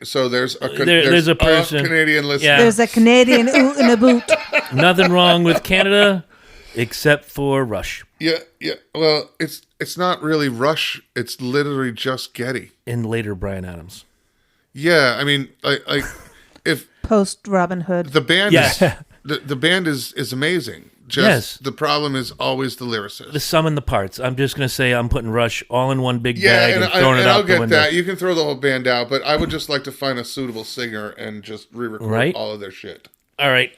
So there's a There's a person. Canadian listener. Yeah. There's a Canadian oot in a boot. Nothing wrong with Canada except for Rush Yeah. Well, it's not really Rush. It's literally just Getty. and later Bryan Adams. Yeah, I mean, like if Post Robin Hood. the band Yes. is the band is amazing. Just Yes. the problem is always the lyricist. The sum and the parts. I'm just going to say I'm putting Rush all in one big Yeah, bag and throwing it out I'll the get window. that. You can throw the whole band out, but I would just like to find a suitable singer and just re-record Right. all of their shit. All right.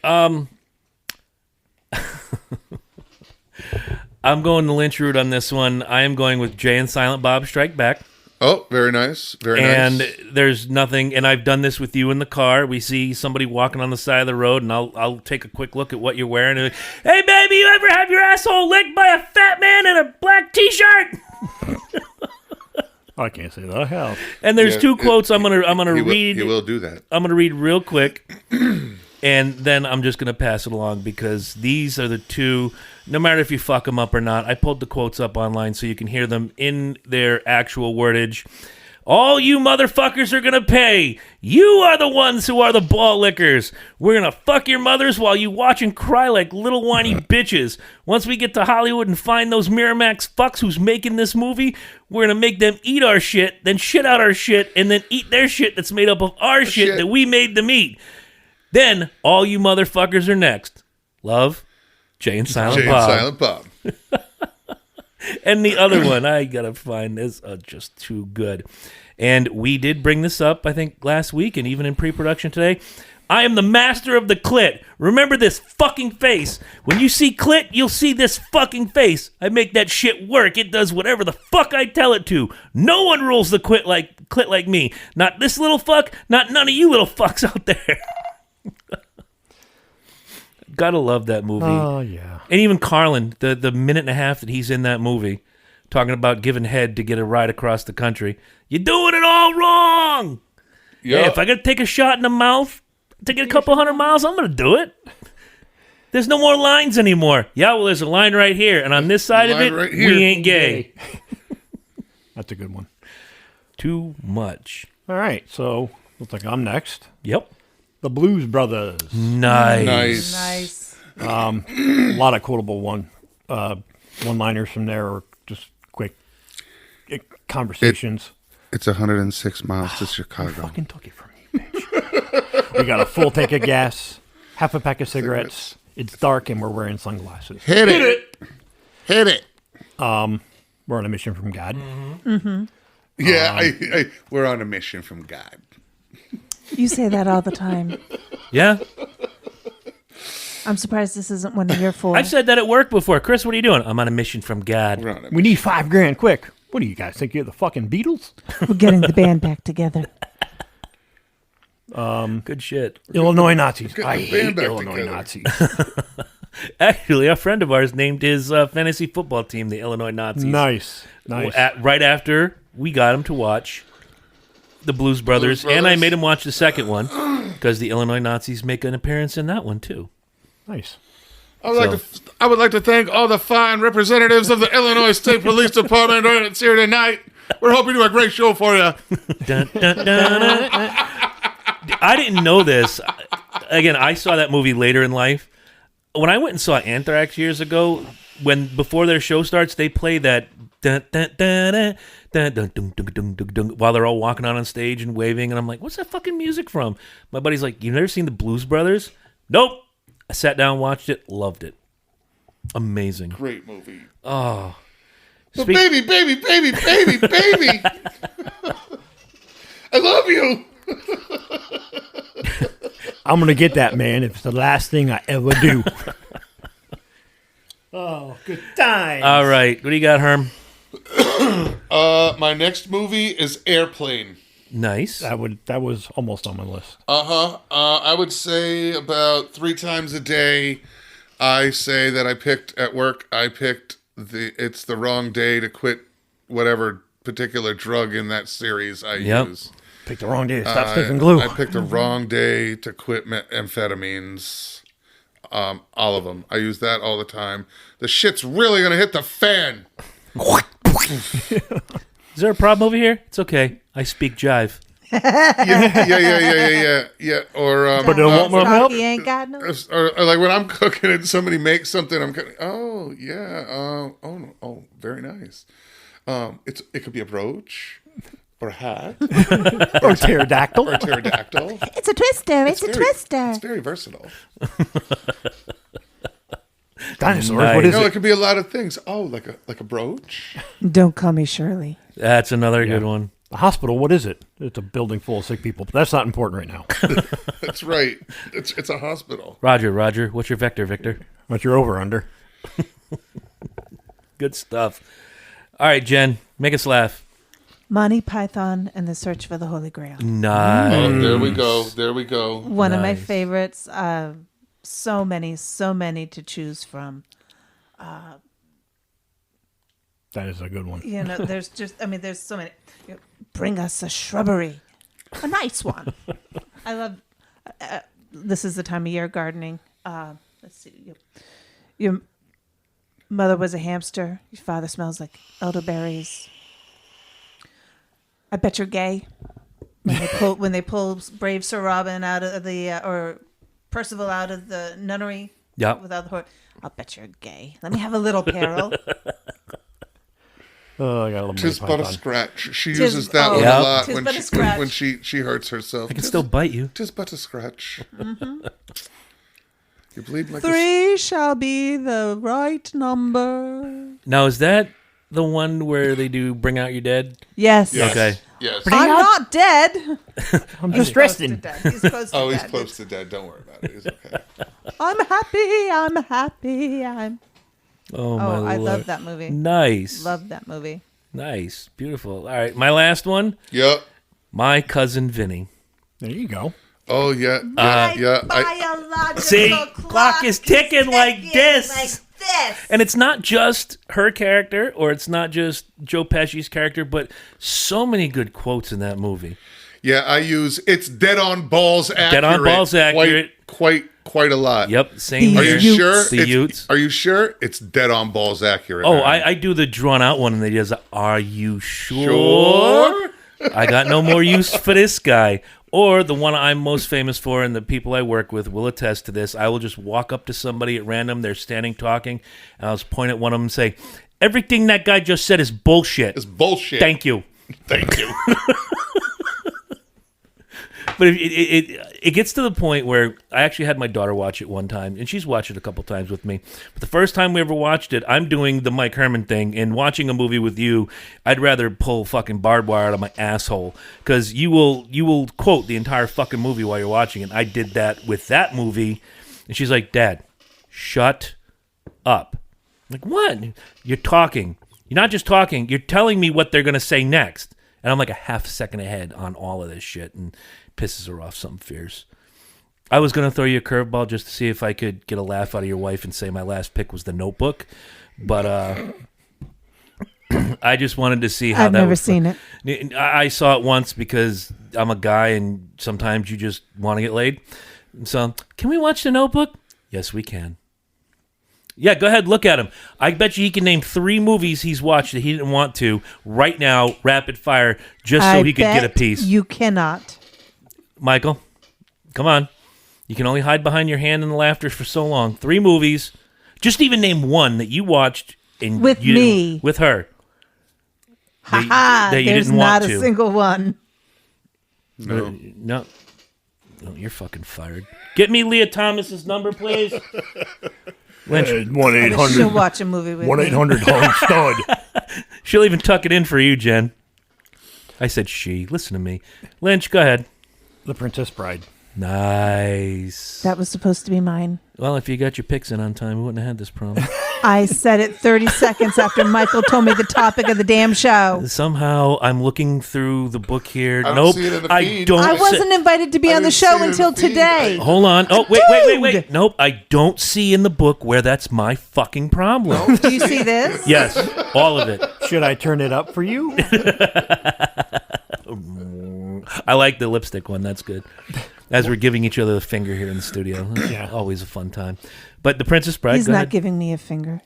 I'm going the Lynch route on this one. I am going with Jay and Silent Bob Strike Back. Oh, very nice. Very And nice. there's nothing, and I've done this with you in the car. We see somebody walking on the side of the road, and I'll take a quick look at what you're wearing. And hey, baby, you ever have your asshole licked by a fat man in a black T-shirt? I can't say that I have. And there's Yeah, 2 quotes I'm gonna He read. will do that. I'm gonna read real quick, and then I'm just gonna pass it along because these are the 2. No matter if you fuck them up or not, I pulled the quotes up online so you can hear them in their actual wordage. All you motherfuckers are gonna pay. You are the ones who are the ball lickers. We're gonna fuck your mothers while you watch and cry like little whiny bitches. Once we get to Hollywood and find those Miramax fucks who's making this movie, we're gonna make them eat our shit, then shit out our shit, and then eat their shit that's made up of our shit that we made them eat. Then all you motherfuckers are next. Love, Jay and Silent Bob. And the other one, I gotta find this, just too good. And we did bring this up, I think, last week and even in pre-production today. I am the master of the clit. Remember this fucking face. When you see clit, you'll see this fucking face. I make that shit work. It does whatever the fuck I tell it to. No one rules the clit like me. Not this little fuck, not none of you little fucks out there. Gotta love that movie. Oh, yeah. And even Carlin, the minute and a half that he's in that movie, talking about giving head to get a ride across the country. You're doing it all wrong. Yeah. Hey, if I got to take a shot in the mouth to get a couple 100 miles, I'm going to do it. There's no more lines anymore. Yeah, well, there's a line right here. And on this side of it, right we ain't gay. That's a good one. Too much. All right, so looks like I'm next. Yep. The Blues Brothers. Nice. A lot of quotable one-liners from there, or just quick conversations. It's 106 miles to Chicago. Fucking took it from me, bitch. We got a full tank of gas, half a pack of cigarettes. It's dark and we're wearing sunglasses. Hit it. Hit it. We're on a mission from God. Mm-hmm. Yeah, we're on a mission from God. You say that all the time. Yeah. I'm surprised this isn't one of your four. I've said that at work before. Chris, what are you doing? I'm on a mission from God. We need $5,000 quick. What do you guys think? You're the fucking Beatles? We're getting the band back together. Good shit. Illinois Nazis. I the hate band back Illinois together. Nazis. Actually, a friend of ours named his fantasy football team the Illinois Nazis. Nice. Right after we got him to watch the Blues Brothers, and I made him watch the second one because the Illinois Nazis make an appearance in that one too. Nice. I would like to thank all the fine representatives of the Illinois State Police Department that's here tonight. We're hoping to do a great show for you. Dun, dun, dun, dun. I didn't know this. Again, I saw that movie later in life. When I went and saw Anthrax years ago, before their show starts, they play that dun, dun, dun, dun, dun, dun, dun, dun, dun, dun, dun, while they're all walking out on stage and waving, and I'm like, "What's that fucking music from?" My buddy's like, "You've never seen the Blues Brothers?" Nope. I sat down, watched it, loved it. Amazing. Great movie. Oh. But baby. I love you. I'm going to get that, man, if it's the last thing I ever do. Oh, good times. All right. What do you got, Herm? My next movie is Airplane. Nice. That was almost on my list. I would say about 3 times a day, I say that I picked it's the wrong day to quit whatever particular drug in that series I use. Picked the wrong day to stop sniffing glue. I picked the wrong day to quit amphetamines. All of them. I use that all the time. The shit's really going to hit the fan. Is there a problem over here? It's okay. I speak jive. Yeah. Or but it won't help. He ain't got no. Or like when I'm cooking and somebody makes something, I'm kind of, oh, very nice. It could be a brooch or a hat or pterodactyl. It's a twister. It's a twister. It's very versatile. Dinosaurs. Nice. What is it? It could be a lot of things. Oh, like a brooch. Don't call me Shirley. That's another good one. A hospital. What is it? It's a building full of sick people. But that's not important right now. That's right. It's a hospital. Roger. What's your vector, Victor? What's your over/under? Good stuff. All right, Jen, make us laugh. Monty Python and the Search for the Holy Grail. Nice. Oh, there we go. One of my favorites. So many to choose from. That is a good one. There's so many. Bring us a shrubbery. A nice one. I love, this is the time of year gardening. Let's see. Your mother was a hamster. Your father smells like elderberries. I bet you're gay. When they pull brave Sir Robin out of the or Percival out of the nunnery Yep. without the horse. I'll bet you're gay. Let me have a little peril. Oh, I got a little Tis Monty but a Python. scratch. She Tis- uses that oh, one Yeah. a lot Tis but a scratch. when she hurts herself. I can still bite you. Tis but a scratch. You bleed like a 3 shall be the right number. Now, is that the one where they do Bring Out Your Dead? Yes. Yes. Okay. Yes. I'm not dead. I'm just resting. He's close to Oh, he's dead. close to dead. Don't worry about it. He's okay. I'm happy. I'm happy. Oh, my Oh, I Lord. love that movie. Nice. Love that movie. Nice. Beautiful. All right. My last one. Yep. My Cousin Vinny. There you go. Oh yeah. Yeah. Biological See? Clock is ticking like this. Like this. And it's not just her character or it's not just Joe Pesci's character, but so many good quotes in that movie. Yeah, I use it's dead on balls accurate. Dead on balls accurate. Quite a lot. Yep. Same Are here. you sure? The Utes. Are you sure? It's dead on balls accurate. Oh, I do the drawn out one and they just, are you sure? Sure? I got no more use for this guy. Or the one I'm most famous for, and the people I work with will attest to this. I will just walk up to somebody at random. They're standing talking, and I'll just point at one of them and say, everything that guy just said is bullshit. It's bullshit. Thank you. Thank you. But it gets to the point where I actually had my daughter watch it one time, and she's watched it a couple times with me. But the first time we ever watched it, I'm doing the Mike Herman thing, and watching a movie with you, I'd rather pull fucking barbed wire out of my asshole, because you will quote the entire fucking movie while you're watching it. I did that with that movie, and she's like, Dad, shut up. I'm like, what? You're talking. You're not just talking. You're telling me what they're going to say next. And I'm like a half second ahead on all of this shit, and pisses her off something fierce. I was going to throw you a curveball just to see if I could get a laugh out of your wife and say my last pick was The Notebook. But I just wanted to see how I've that never was seen it. I saw it once because I'm a guy and sometimes you just want to get laid. So, can we watch The Notebook? Yes, we can. Yeah, go ahead, look at him. I bet you he can name 3 movies he's watched that he didn't want to right now, rapid fire, just so he could get a piece. You cannot. Michael, come on. You can only hide behind your hand in the laughter for so long. 3 movies. Just even name one that you watched and With you me. didn't- with her. Ha! that you There's didn't not want a to. single one. No. No. No, you're fucking fired. Get me Leah Thomas's number, please. Lynch, 1-800. She'll watch a movie with me. 1-800 hung stud. she'll even tuck it in for you, Jen. I said she. Listen to me. Lynch, go ahead. The Princess Bride. Nice. That was supposed to be mine. Well, if you got your picks in on time, we wouldn't have had this problem. I said it 30 seconds after Michael told me the topic of the damn show. Somehow, I'm looking through the book here. I don't Nope, see it in the I feed. don't. I wasn't invited to be I on the didn't show see it in until the feed. today. Hold on. Oh, wait. Dude! Nope, I don't see in the book where that's my fucking problem. Do you see this? Yes, all of it. Should I turn it up for you? I like the lipstick one. That's good. As we're giving each other the finger here in the studio. Yeah. Always a fun time. But The Princess Bride, He's go not ahead. giving me a finger.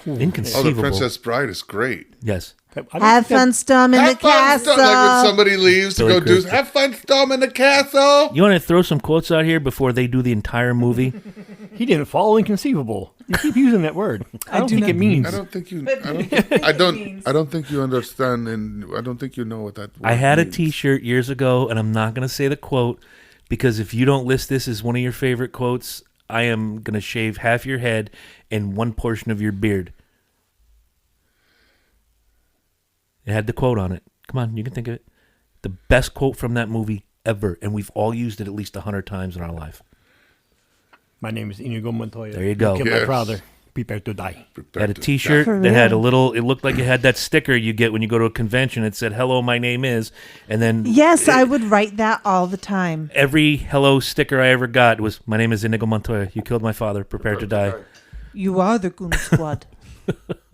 Oh, Inconceivable. the Princess Bride is great. Yes. Have fun storming the Have fun, castle. like when somebody leaves to Billy go do. Crystal. Have fun storming the castle. You want to throw some quotes out here before they do the entire movie? He didn't follow inconceivable. You keep using that word. I don't do think not- it means. I don't think you. I don't think you understand, and I don't think you know what that. I word had a means. T-shirt years ago, and I'm not going to say the quote because if you don't list this as one of your favorite quotes, I am going to shave half your head and one portion of your beard. It had the quote on it. Come on, you can think of it. The best quote from that movie ever, and we've all used it at least 100 times in our life. My name is Inigo Montoya. There you go. Kill my Yes. father. Prepare to die. It had a T-shirt For that had a real? little. It looked like it had that sticker you get when you go to a convention. It said "Hello, my name is," and then Yes, I would write that all the time. every hello sticker I ever got was "My name is Inigo Montoya. You killed my father. Prepare to die." You are the Goon Squad.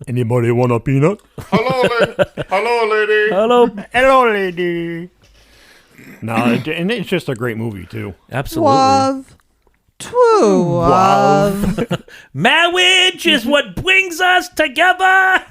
Anybody want a peanut? Hello, hello, lady. Hello. Hello, lady. No, and it's just a great movie too. Absolutely. Love. Love. Marriage is what brings us together.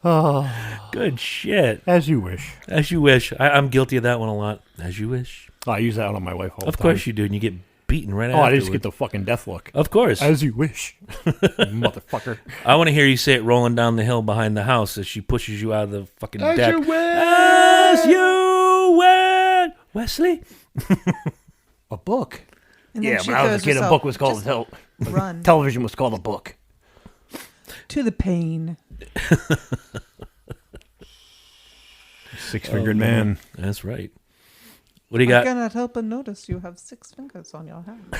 Good shit. As you wish. As you wish. I'm guilty of that one a lot. As you wish. I use that on my wife all the time. Of course you do, and you get beaten right Oh, afterwards. I just get the fucking death look. Of course. As you wish. Motherfucker. I want to hear you say it rolling down the hill behind the house as she pushes you out of the fucking deck. As you wish. As you wish. Wesley? And A book. then Yeah, she when I was throws a kid, a herself, book was called "Just run television was called a book. to the pain." Six-fingered man. That's right. What do you I got? cannot help but notice you have 6 fingers on your hand.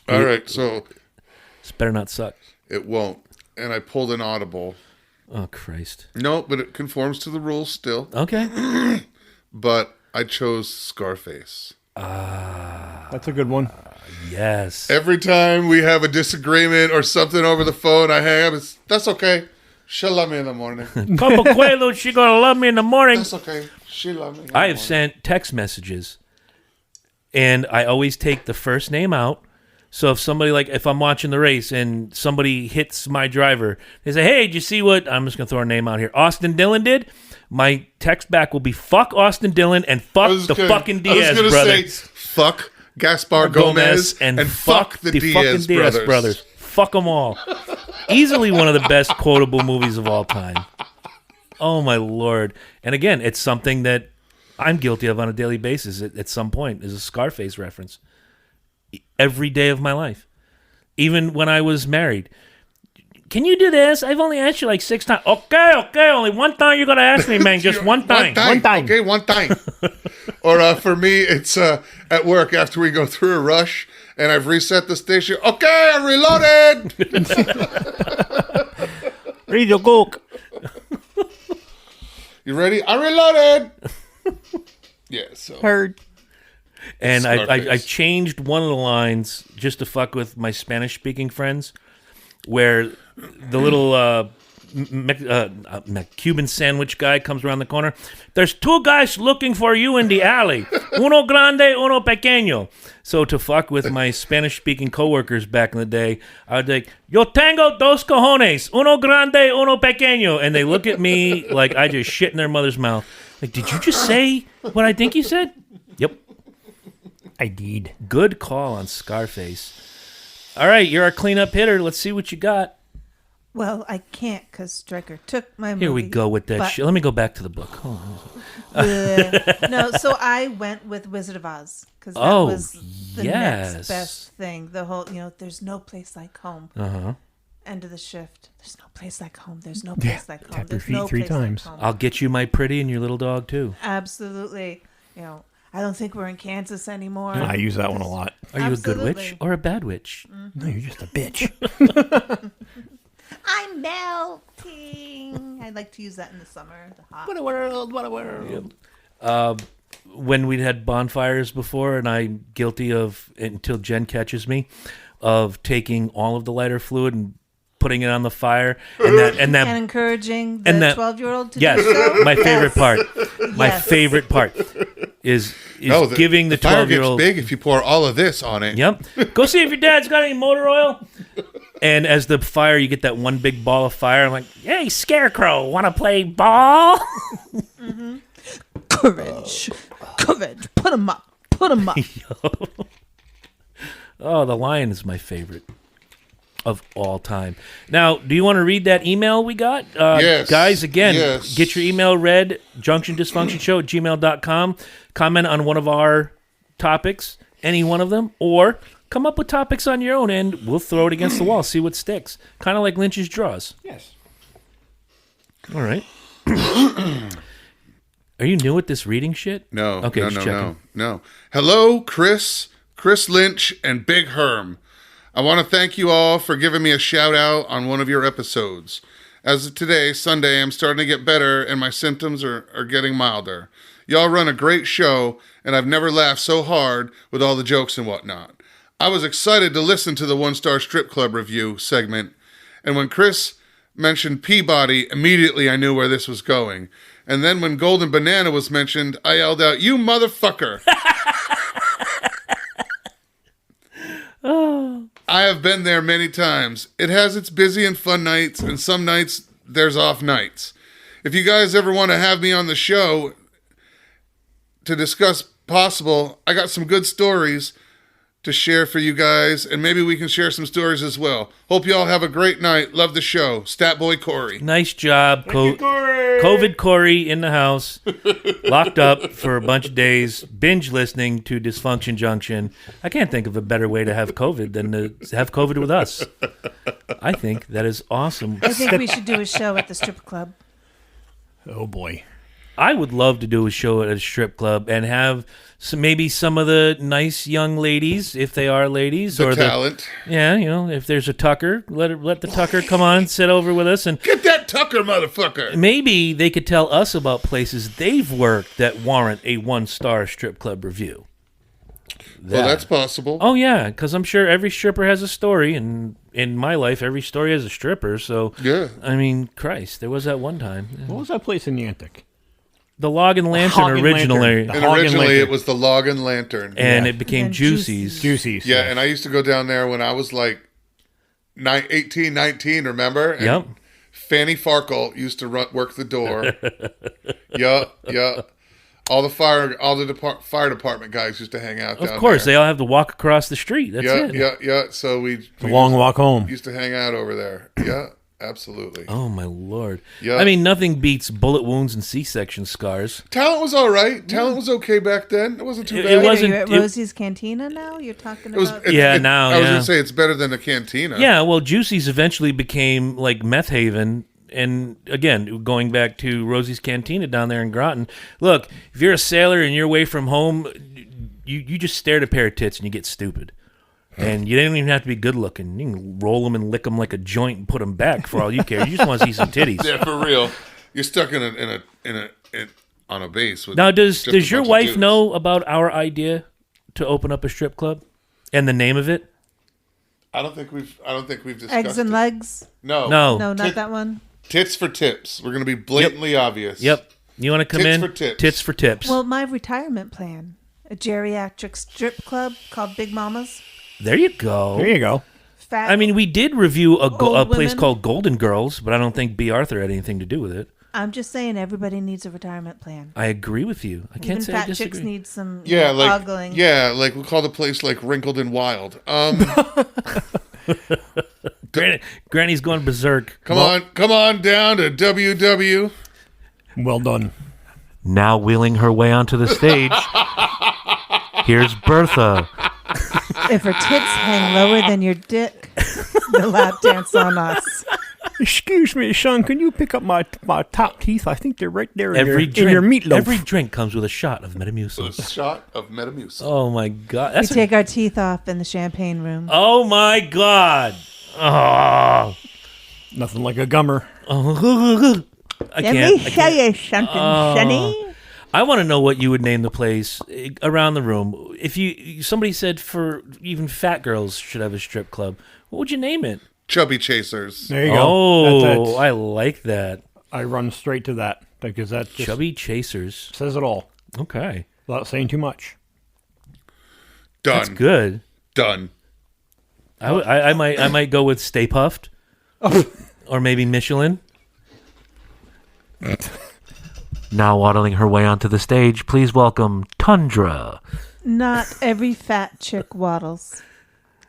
All right, so This better not suck. it won't. And I pulled an audible. Oh, Christ. No, but it conforms to the rules still. Okay. But I chose Scarface. That's a good one. Yes. Every time we have a disagreement or something over the phone, I hang up. That's okay. She'll love me in the morning. Como Quelo, she gonna love me in the morning. That's okay. She love me. I have sent text messages, and I always take the first name out. So if somebody, like, if I'm watching the race and somebody hits my driver, they say, "Hey, did you see what?" I'm just gonna throw a name out here. Austin Dillon did. My text back will be "fuck Austin Dillon" and "fuck the fucking Diaz brothers." Say, fuck Gaspar Gomez and fuck the Diaz brothers. Fuck them all. Easily one of the best quotable movies of all time. Oh, my Lord. And again, it's something that I'm guilty of on a daily basis at some point, is a Scarface reference. Every day of my life. Even when I was married. Can you do this? I've only asked you like 6 times. Okay. Only one time you're going to ask me, man. Just one time. One time. Okay, one time. Or for me, it's at work after we go through a rush and I've reset the station. Okay, I reloaded. Read your book. You ready? I reloaded. Yeah, so. Heard. And I Scarface. changed one of the lines just to fuck with my Spanish-speaking friends, where the little Cuban sandwich guy comes around the corner. There's 2 guys looking for you in the alley. Uno grande, uno pequeño. So to fuck with my Spanish-speaking coworkers back in the day, I would like, yo tengo dos cojones, uno grande, uno pequeño. And they look at me like I just shit in their mother's mouth. Like, did you just say what I think you said? Yep. I did. Good call on Scarface. All right, you're our cleanup hitter. Let's see what you got. Well, I can't because Stryker took my movie. Here we go with that but- shit. Let me go back to the book. Hold on. No, so I went with Wizard of Oz because that Oh, was the yes. next best thing. The whole, there's no place like home. Uh-huh. End of the shift. There's no place like home. There's no place like home. Tap your There's feet no 3 place like times. home. I'll get you my pretty and your little dog, too. Absolutely. I don't think we're in Kansas anymore. I use that one a lot. Are you a good witch Absolutely. or a bad witch? No, you're just a bitch. I'm melting. I like to use that in the summer. The hot. When we'd had bonfires before, and I'm guilty of, until Jen catches me, of taking all of the lighter fluid and putting it on the fire, and that And encouraging the and that- 12-year-old to yes, do so. my favorite part. My Yes. favorite part is No, giving the fire gets 12-year-old. big if you pour all of this on it. Yep. Go see if your dad's got any motor oil. And as the fire, you get that one big ball of fire. I'm like, hey, Scarecrow, want to play ball? Courage. Courage. Put him up. Put him up. Oh, the lion is my favorite of all time. Now, do you want to read that email we got? Yes. Guys, again, Yes. get your email read, junctiondysfunctionshow@gmail.com. Comment on one of our topics, any one of them, or come up with topics on your own, and we'll throw it against the wall, see what sticks. Kind of like Lynch's Draws. Yes. All right. Are you new at this reading shit? No, Okay, no, just no, checking. no. Hello, Chris Lynch, and Big Herm. I want to thank you all for giving me a shout out on one of your episodes. As of today, Sunday, I'm starting to get better and my symptoms are getting milder. Y'all run a great show, and I've never laughed so hard with all the jokes and whatnot. I was excited to listen to the 1-Star Strip Club review segment, and when Chris mentioned Peabody, immediately I knew where this was going. And then when Golden Banana was mentioned, I yelled out, "You motherfucker!" I have been there many times. It has its busy and fun nights, and some nights there's off nights. If you guys ever want to have me on the show to discuss possible, I got some good stories to share for you guys, and maybe we can share some stories as well. Hope you all have a great night. Love the show. Stat Boy Corey. Nice job, Corey. COVID Corey in the house, locked up for a bunch of days, binge listening to Dysfunction Junction. I can't think of a better way to have COVID than to have COVID with us. I think that is awesome. I think we should do a show at the strip club. Oh boy. I would love to do a show at a strip club and have maybe some of the nice young ladies, if they are ladies, The or talent. if there's a Tucker, let the Tucker come on, sit over with us, and Get that Tucker, motherfucker. maybe they could tell us about places they've worked that warrant a 1-star strip club review. Well, that's possible. Oh yeah, because I'm sure every stripper has a story, and in my life, every story has a stripper. So Yeah. I mean, Christ, there was that one time. What was that place in the Antic? The Log and Lantern Hog and originally, Lantern. And Hog and originally Lantern. it was the Log and Lantern. and Yeah. it became And Juicy's. Juicy's. Yeah, and I used to go down there when I was like 18, 19, remember? And Yep. Fanny Farkle used to work the door. Yeah. All the fire department guys used to hang out down Of course, there. they all have to walk across the street. That's it. Yeah. So we The long walk home. used to hang out over there. Yeah, absolutely. Oh my lord! Yeah. I mean, nothing beats bullet wounds and C-section scars. Talent was all right. Talent was okay back then. It wasn't too It bad. was- Are you at Wasn't- Rosie's Cantina now? You're talking It was, about... Now, I was yeah. going to say it's better than the cantina. Yeah, well, Juicy's eventually became like Meth Haven. And again, going back to Rosie's Cantina down there in Groton. Look, if you're a sailor and you're away from home, you just stare at a pair of tits and you get stupid. And you don't even have to be good looking. You can roll them and lick them like a joint and put them back for all you care. You just want to see some titties. Yeah, for real. You're stuck on a base. With Now, does just a your bunch of wife dudes. know about our idea to open up a strip club and the name of it? I don't think we've discussed Eggs and it. legs? No. No, not Tit- that one. Tits for tips. We're going to be blatantly obvious. Yep. You want to come Tits in? for tips. Tits for tips. Well, my retirement plan. A geriatric strip club called Big Mamas. there you go. There you go. Fat. I mean, we did review a Old place women. called Golden Girls, but I don't think B. Arthur had anything to do with it. I'm just saying everybody needs a retirement plan. I agree with you. I can't Even say I fat disagree. chicks need some Yeah, like ogling. we call the place like Wrinkled and Wild. Granny's going berserk. Come on down to WW. Well done. Now wheeling her way onto the stage, here's Bertha. If her tits hang lower than your dick, the lap dance on us. Excuse me, son. Can you pick up my top teeth? I think they're right there in, Every in your drink, meatloaf. every drink comes with a shot of A Metamucil. shot of Metamucil. Oh my god! We That's take our teeth off in the champagne room. oh my god! Oh. Nothing like a gummer. I can't. I can't. you something, Sonny. I want to know what you would name the place around the room. If somebody said for even fat girls should have a strip club, what would you name it? Chubby Chasers. There you go. Oh, That's I like that. I run straight to that because that just Chubby Chasers. says it all Okay, without saying too much. Done. that's good. Done. I might go with Stay Puffed, or maybe Michelin. Now waddling her way onto the stage, please welcome Tundra. Not every fat chick waddles.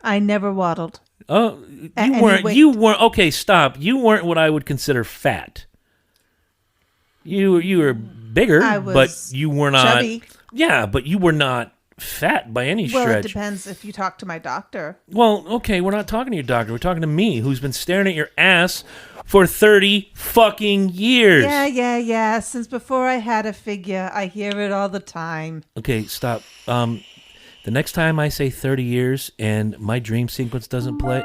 I never waddled. Oh, At you any weren't. weight. You weren't. Okay, stop. You weren't what I would consider fat. You were bigger, I but was you were not. chubby. Yeah, but you were not fat by any Well, it stretch. depends if you talk to my doctor. Well, okay, we're not talking to your doctor. We're talking to me, who's been staring at your ass for 30 fucking years. Yeah. Since before I had a figure, I hear it all the time. Okay, stop. The next time I say 30 years and my dream sequence doesn't play,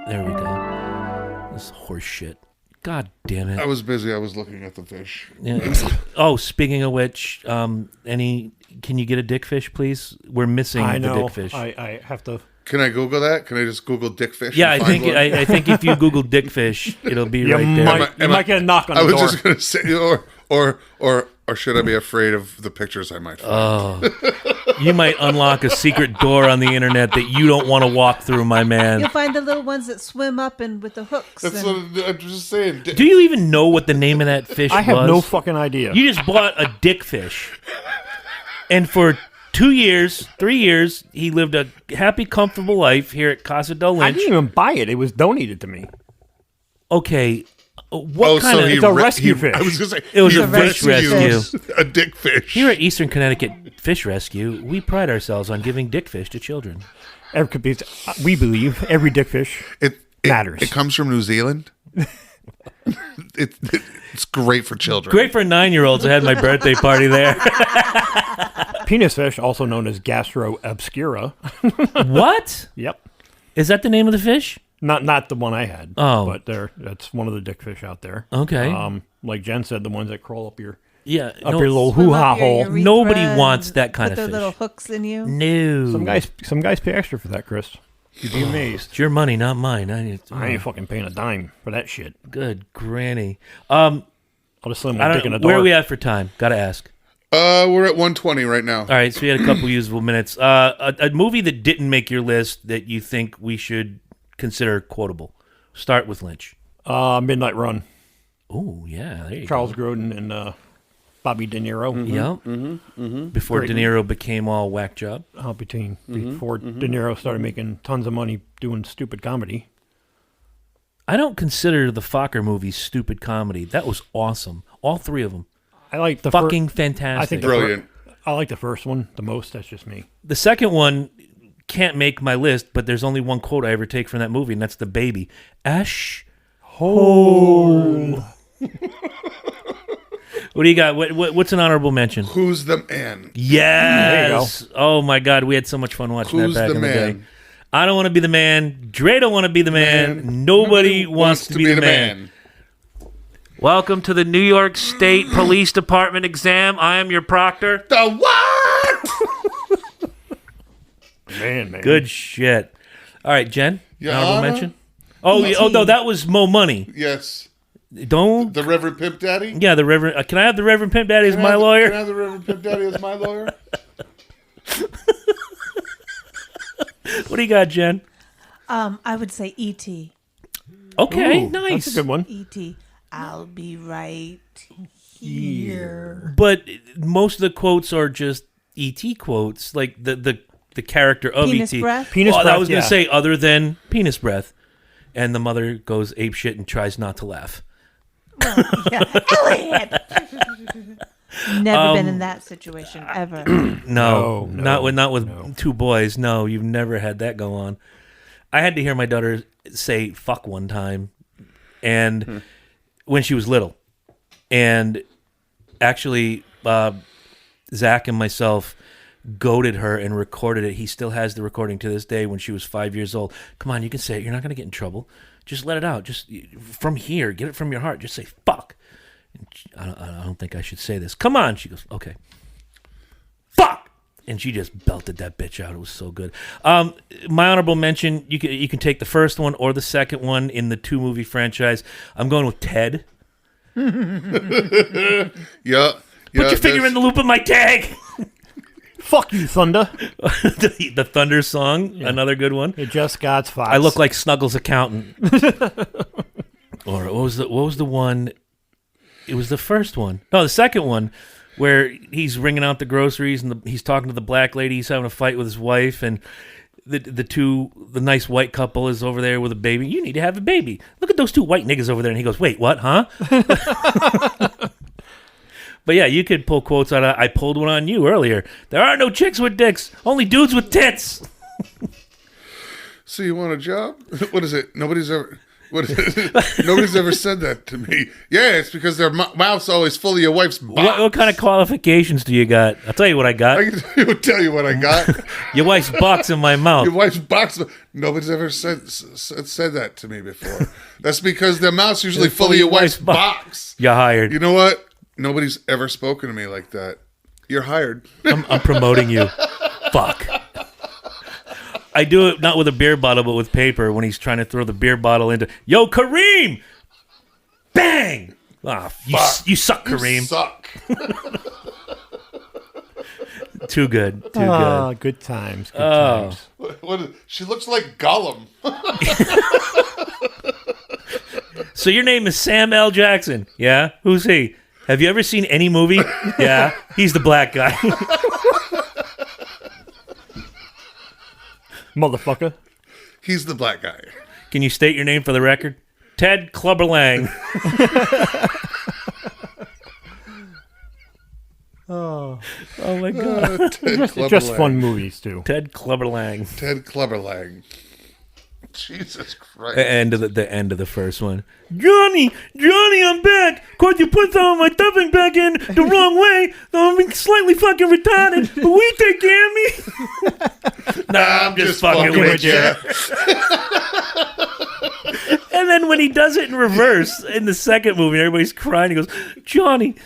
there we go. This is horse shit. God damn it. I was busy. I was looking at the fish. Yeah. Oh, speaking of which, can you get a dickfish, please? We're missing I know. the dickfish. I have to. Can I Google that? Can I just Google dickfish? Yeah, I and find think one? I think if you Google dickfish, it'll be You right there. might get a knock on I the was door. just going to say, Or should I be afraid of the pictures I might find? You might unlock a secret door on the internet that you don't want to walk through, my man. You'll find the little ones that swim up and with the hooks. That's and what I'm just saying. Do you even know what the name of that fish was? I have no fucking idea. You just bought a dick fish. And for 2 years, 3 years, he lived a happy, comfortable life here at Casa del I Lynch. didn't even buy it. It was donated to me. Okay, what kind of... It's a rescue fish. I was going to say, It was he a fish rescued a dick fish. Here at Eastern Connecticut Fish Rescue, we pride ourselves on giving dick fish to children. We believe every dick fish matters. It comes from New Zealand. It's great for children. Great for 9-year-olds. I had my birthday party there. Penis fish, also known as Gastro obscura. What? Yep. Is that the name of the fish? Not the one I had. Oh. But that's one of the dick fish out there. Okay. Like Jen said, the ones that crawl up your Yeah. your little swim hoo-ha up your hole. urethra Nobody and wants that kind put of their fish. little hooks in you. No. Some guys pay extra for that, Chris. You'd be amazed. It's your money, not mine. I ain't fucking paying a dime for that shit. Good granny. I'll just slam my dick in the door. Where are we at for time? Gotta ask. We're at 120 right now. All right, so we had a couple usable minutes. A movie that didn't make your list that you think we should consider quotable. Start with Lynch. Midnight Run. Oh, yeah. There you Charles go. Grodin and Bobby De Niro. Yep. Before De Niro became all whack job. Before De Niro started making tons of money doing stupid comedy. I don't consider the Fokker movies stupid comedy. That was awesome. All three of them. I like the Fucking fantastic. I think Brilliant. I like the first one the most. That's just me. The second one can't make my list, but there's only one quote I ever take from that movie, and that's the baby. Ash hole. What do you got? What's an honorable mention? Who's the man? Yes. Oh my God, we had so much fun watching Who's that back the in the day. man? I don't want to be the man. Dre don't want to be the man. Nobody wants to be the man. Welcome to the New York State Police Department exam. I am your proctor. The what? Man. Good shit. All right, Jen. Your Honorable Honor? mention. Oh no, that was Mo Money. Yes. Don't. The Reverend Pimp Daddy? Yeah, the Reverend. Can I have the Reverend Pimp Daddy as my Can I lawyer? have the Reverend Pimp Daddy as my lawyer? What do you got, Jen? I would say E.T. Okay, Ooh, nice. That's a good one. E.T. I'll be right here. But most of the quotes are just E.T. quotes, like the character of Penis E.T. breath? Penis I breath, was going to yeah. say other than penis breath. And the mother goes apeshit and tries not to laugh. Yeah. Elliot! Never been in that situation ever. No, No, not with two boys. No, you've never had that go on. I had to hear my daughter say fuck one time, and when she was little, and actually Zach and myself goaded her and recorded it. He still has the recording to this day when she was 5 years old. Come on, you can say it. You're not going to get in trouble. Just let it out. Just from here, get it from your heart. Just say fuck. And I don't think I should say this. Come on. She goes, okay. Fuck. And she just belted that bitch out. It was so good. My honorable mention, you can take the first one or the second one in the 2-movie franchise. I'm going with Ted. Yeah. Put your finger in the loop of my tag. Fuck you, Thunder. the Thunder song, another good one. It just got Fox. I look like Snuggles' accountant. Or what was the one? It was the first one. No, the second one, where he's ringing out the groceries and he's talking to the black lady. He's having a fight with his wife, and the nice white couple is over there with a baby. You need to have a baby. Look at those two white niggas over there. And he goes, wait, what? Huh? But yeah, you could pull quotes out of, I pulled one on you earlier. There are no chicks with dicks, only dudes with tits. So you want a job? What is it? Nobody's ever said that to me. Yeah, it's because their mouth's always full of your wife's box. What kind of qualifications do you got? I'll tell you what I got. I can tell you what I got. Your wife's box in my mouth. Your wife's box. Nobody's ever said that to me before. That's because their mouth's usually full of your wife's box. You're hired. You know what? Nobody's ever spoken to me like that. You're hired. I'm promoting you. Fuck. I do it not with a beer bottle, but with paper when he's trying to throw the beer bottle into, yo, Kareem! Bang! Ah, Fuck. you suck, You Kareem. suck. Too good. Too Ah, good. good times. Good Oh. times. She looks like Gollum. So your name is Sam L. Jackson. Yeah? Who's he? Have you ever seen any movie? Yeah. He's the black guy. Motherfucker. He's the black guy. Can you state your name for the record? Ted Clubberlang. Oh, Oh my God. just fun movies too. Ted Clubberlang. Ted Clubberlang. Jesus Christ. End of the end of the first one. Johnny, I'm back. Cause you put some of my stuffing back in the wrong way. I'm slightly fucking retarded. But will you take care of me? Nah, I'm just fucking with you. And then when he does it in reverse in the second movie, everybody's crying. He goes, Johnny,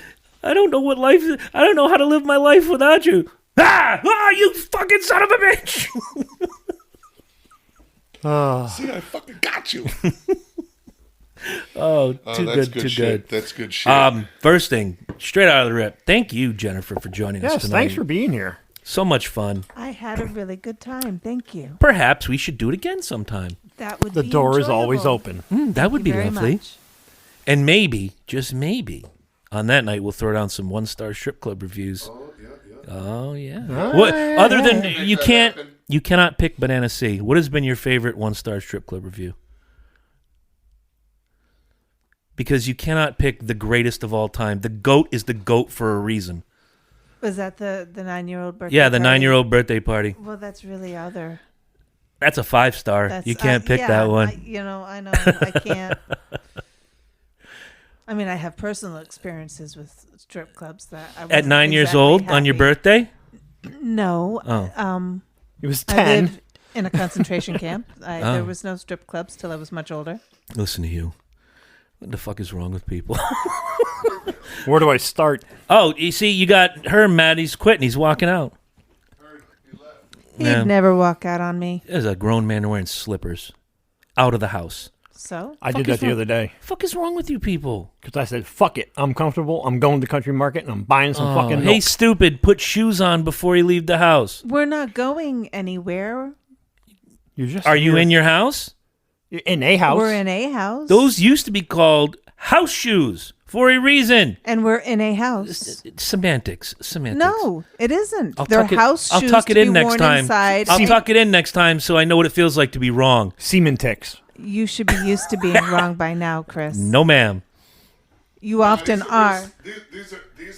I don't know what life is. I don't know how to live my life without you. You fucking son of a bitch. See, I fucking got you. Oh, too that's good, too shit. good. That's good shit. First thing, straight out of the rip. Thank you, Jennifer, for joining us Yes, tonight. thanks for being here. So much fun. I had a really good time. Thank you. Perhaps we should do it again sometime. That would The be door is always enjoyable. open. That would be Very lovely. much. And maybe, just maybe, on that night we'll throw down some 1-star strip club reviews. Oh yeah. What other than you cannot pick Banana C. What has been your favorite 1-star strip club review? Because you cannot pick the greatest of all time. The GOAT is the GOAT for a reason. Was that the 9-year-old birthday? Yeah, the party? 9-year-old birthday party. Well, that's really other. That's a 5-star. That's, You can't pick yeah, that one. I know. I can't. I mean, I have personal experiences with strip clubs that I At wasn't 9 years exactly old on your happy. birthday? No. Oh. It was I 10. lived in a concentration camp. Oh. There was no strip clubs till I was much older. Listen to you. What the fuck is wrong with people? Where do I start? Oh, you see, you got Herm mad. He's quitting. He's walking out. He'd Yeah. never walk out on me. There's a grown man wearing slippers. Out of the house. So I Fuck did that is the wrong- other day. Fuck is wrong with you people? Because I said, fuck it. I'm comfortable. I'm going to the country market and I'm buying some fucking Hey, milk. stupid, put shoes on before you leave the house. we're not going anywhere. You're just Are you here. in your house? You're in a house? We're in a house. Those used to be called house shoes for a reason. And we're in a house. Semantics. No, it isn't. I'll They're tuck it- house I'll shoes tuck it to in be next worn time. inside. I'll tuck it in next time so I know what it feels like to be wrong. Semen ticks. You should be used to being wrong by now, Chris. No, ma'am. You often are. These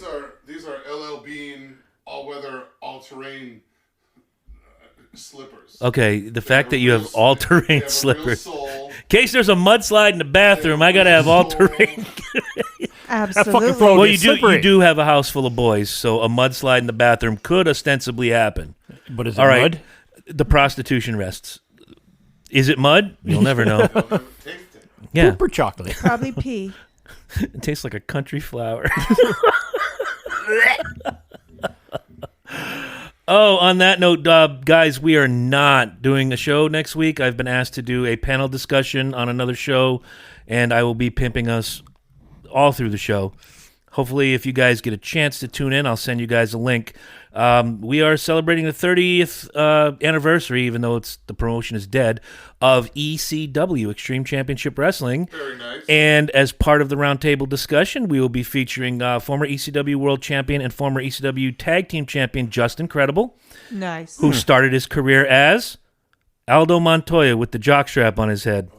are LL Bean all-weather, all-terrain slippers. Okay, the fact that you have They all-terrain have a slippers. real sole. In case there's a mudslide in the bathroom, I gotta have all-terrain. Absolutely. throw- Well, it's you slippery. do have a house full of boys, so a mudslide in the bathroom could ostensibly happen. But is it All right, mud? the prostitution rests. Is it mud? You'll never know. Taste it. Yeah, Poop or chocolate? Probably pee. it tastes like a country flower. Oh, on that note, guys, we are not doing a show next week. I've been asked to do a panel discussion on another show, and I will be pimping us all through the show. Hopefully, if you guys get a chance to tune in, I'll send you guys a link. We are celebrating the 30th anniversary, even though the promotion is dead, of ECW, Extreme Championship Wrestling. Very nice. And as part of the roundtable discussion, we will be featuring former ECW World Champion and former ECW Tag Team Champion Justin Credible, Nice. who started his career as Aldo Montoya with the jockstrap on his head.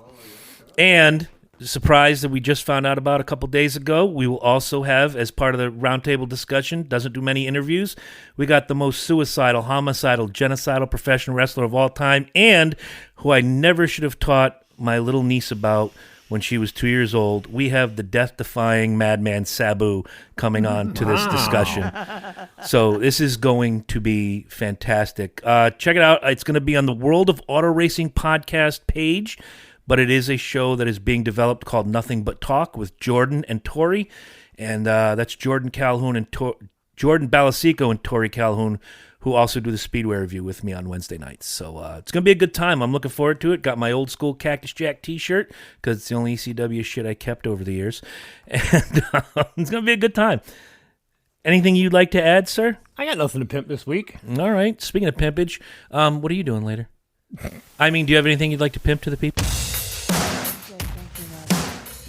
And surprise that we just found out about a couple days ago, we will also have, as part of the roundtable discussion, doesn't do many interviews, we got the most suicidal, homicidal, genocidal professional wrestler of all time, and who I never should have taught my little niece about when she was 2 years old. We have the death-defying madman Sabu coming on to this discussion. So this is going to be fantastic. Check it out. It's going to be on the World of Auto Racing podcast page, but it is a show that is being developed called Nothing But Talk with Jordan and Tori, and that's Jordan Calhoun and Jordan Balasico and Tori Calhoun, who also do the Speedway review with me on Wednesday nights. So it's going to be a good time. I'm looking forward to it. Got my old school Cactus Jack t-shirt because it's the only ECW shit I kept over the years. And it's going to be a good time. Anything you'd like to add, sir? I got nothing to pimp this week. All right. Speaking of pimpage, what are you doing later? I mean, do you have anything you'd like to pimp to the people?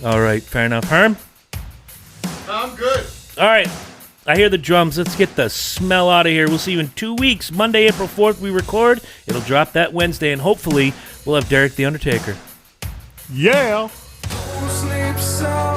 All right. Fair enough. Herm? I'm good. All right. I hear the drums. Let's get the smell out of here. We'll see you in 2 weeks. Monday, April 4th, we record. It'll drop that Wednesday, and hopefully we'll have Derek the Undertaker. Yeah. Sleep so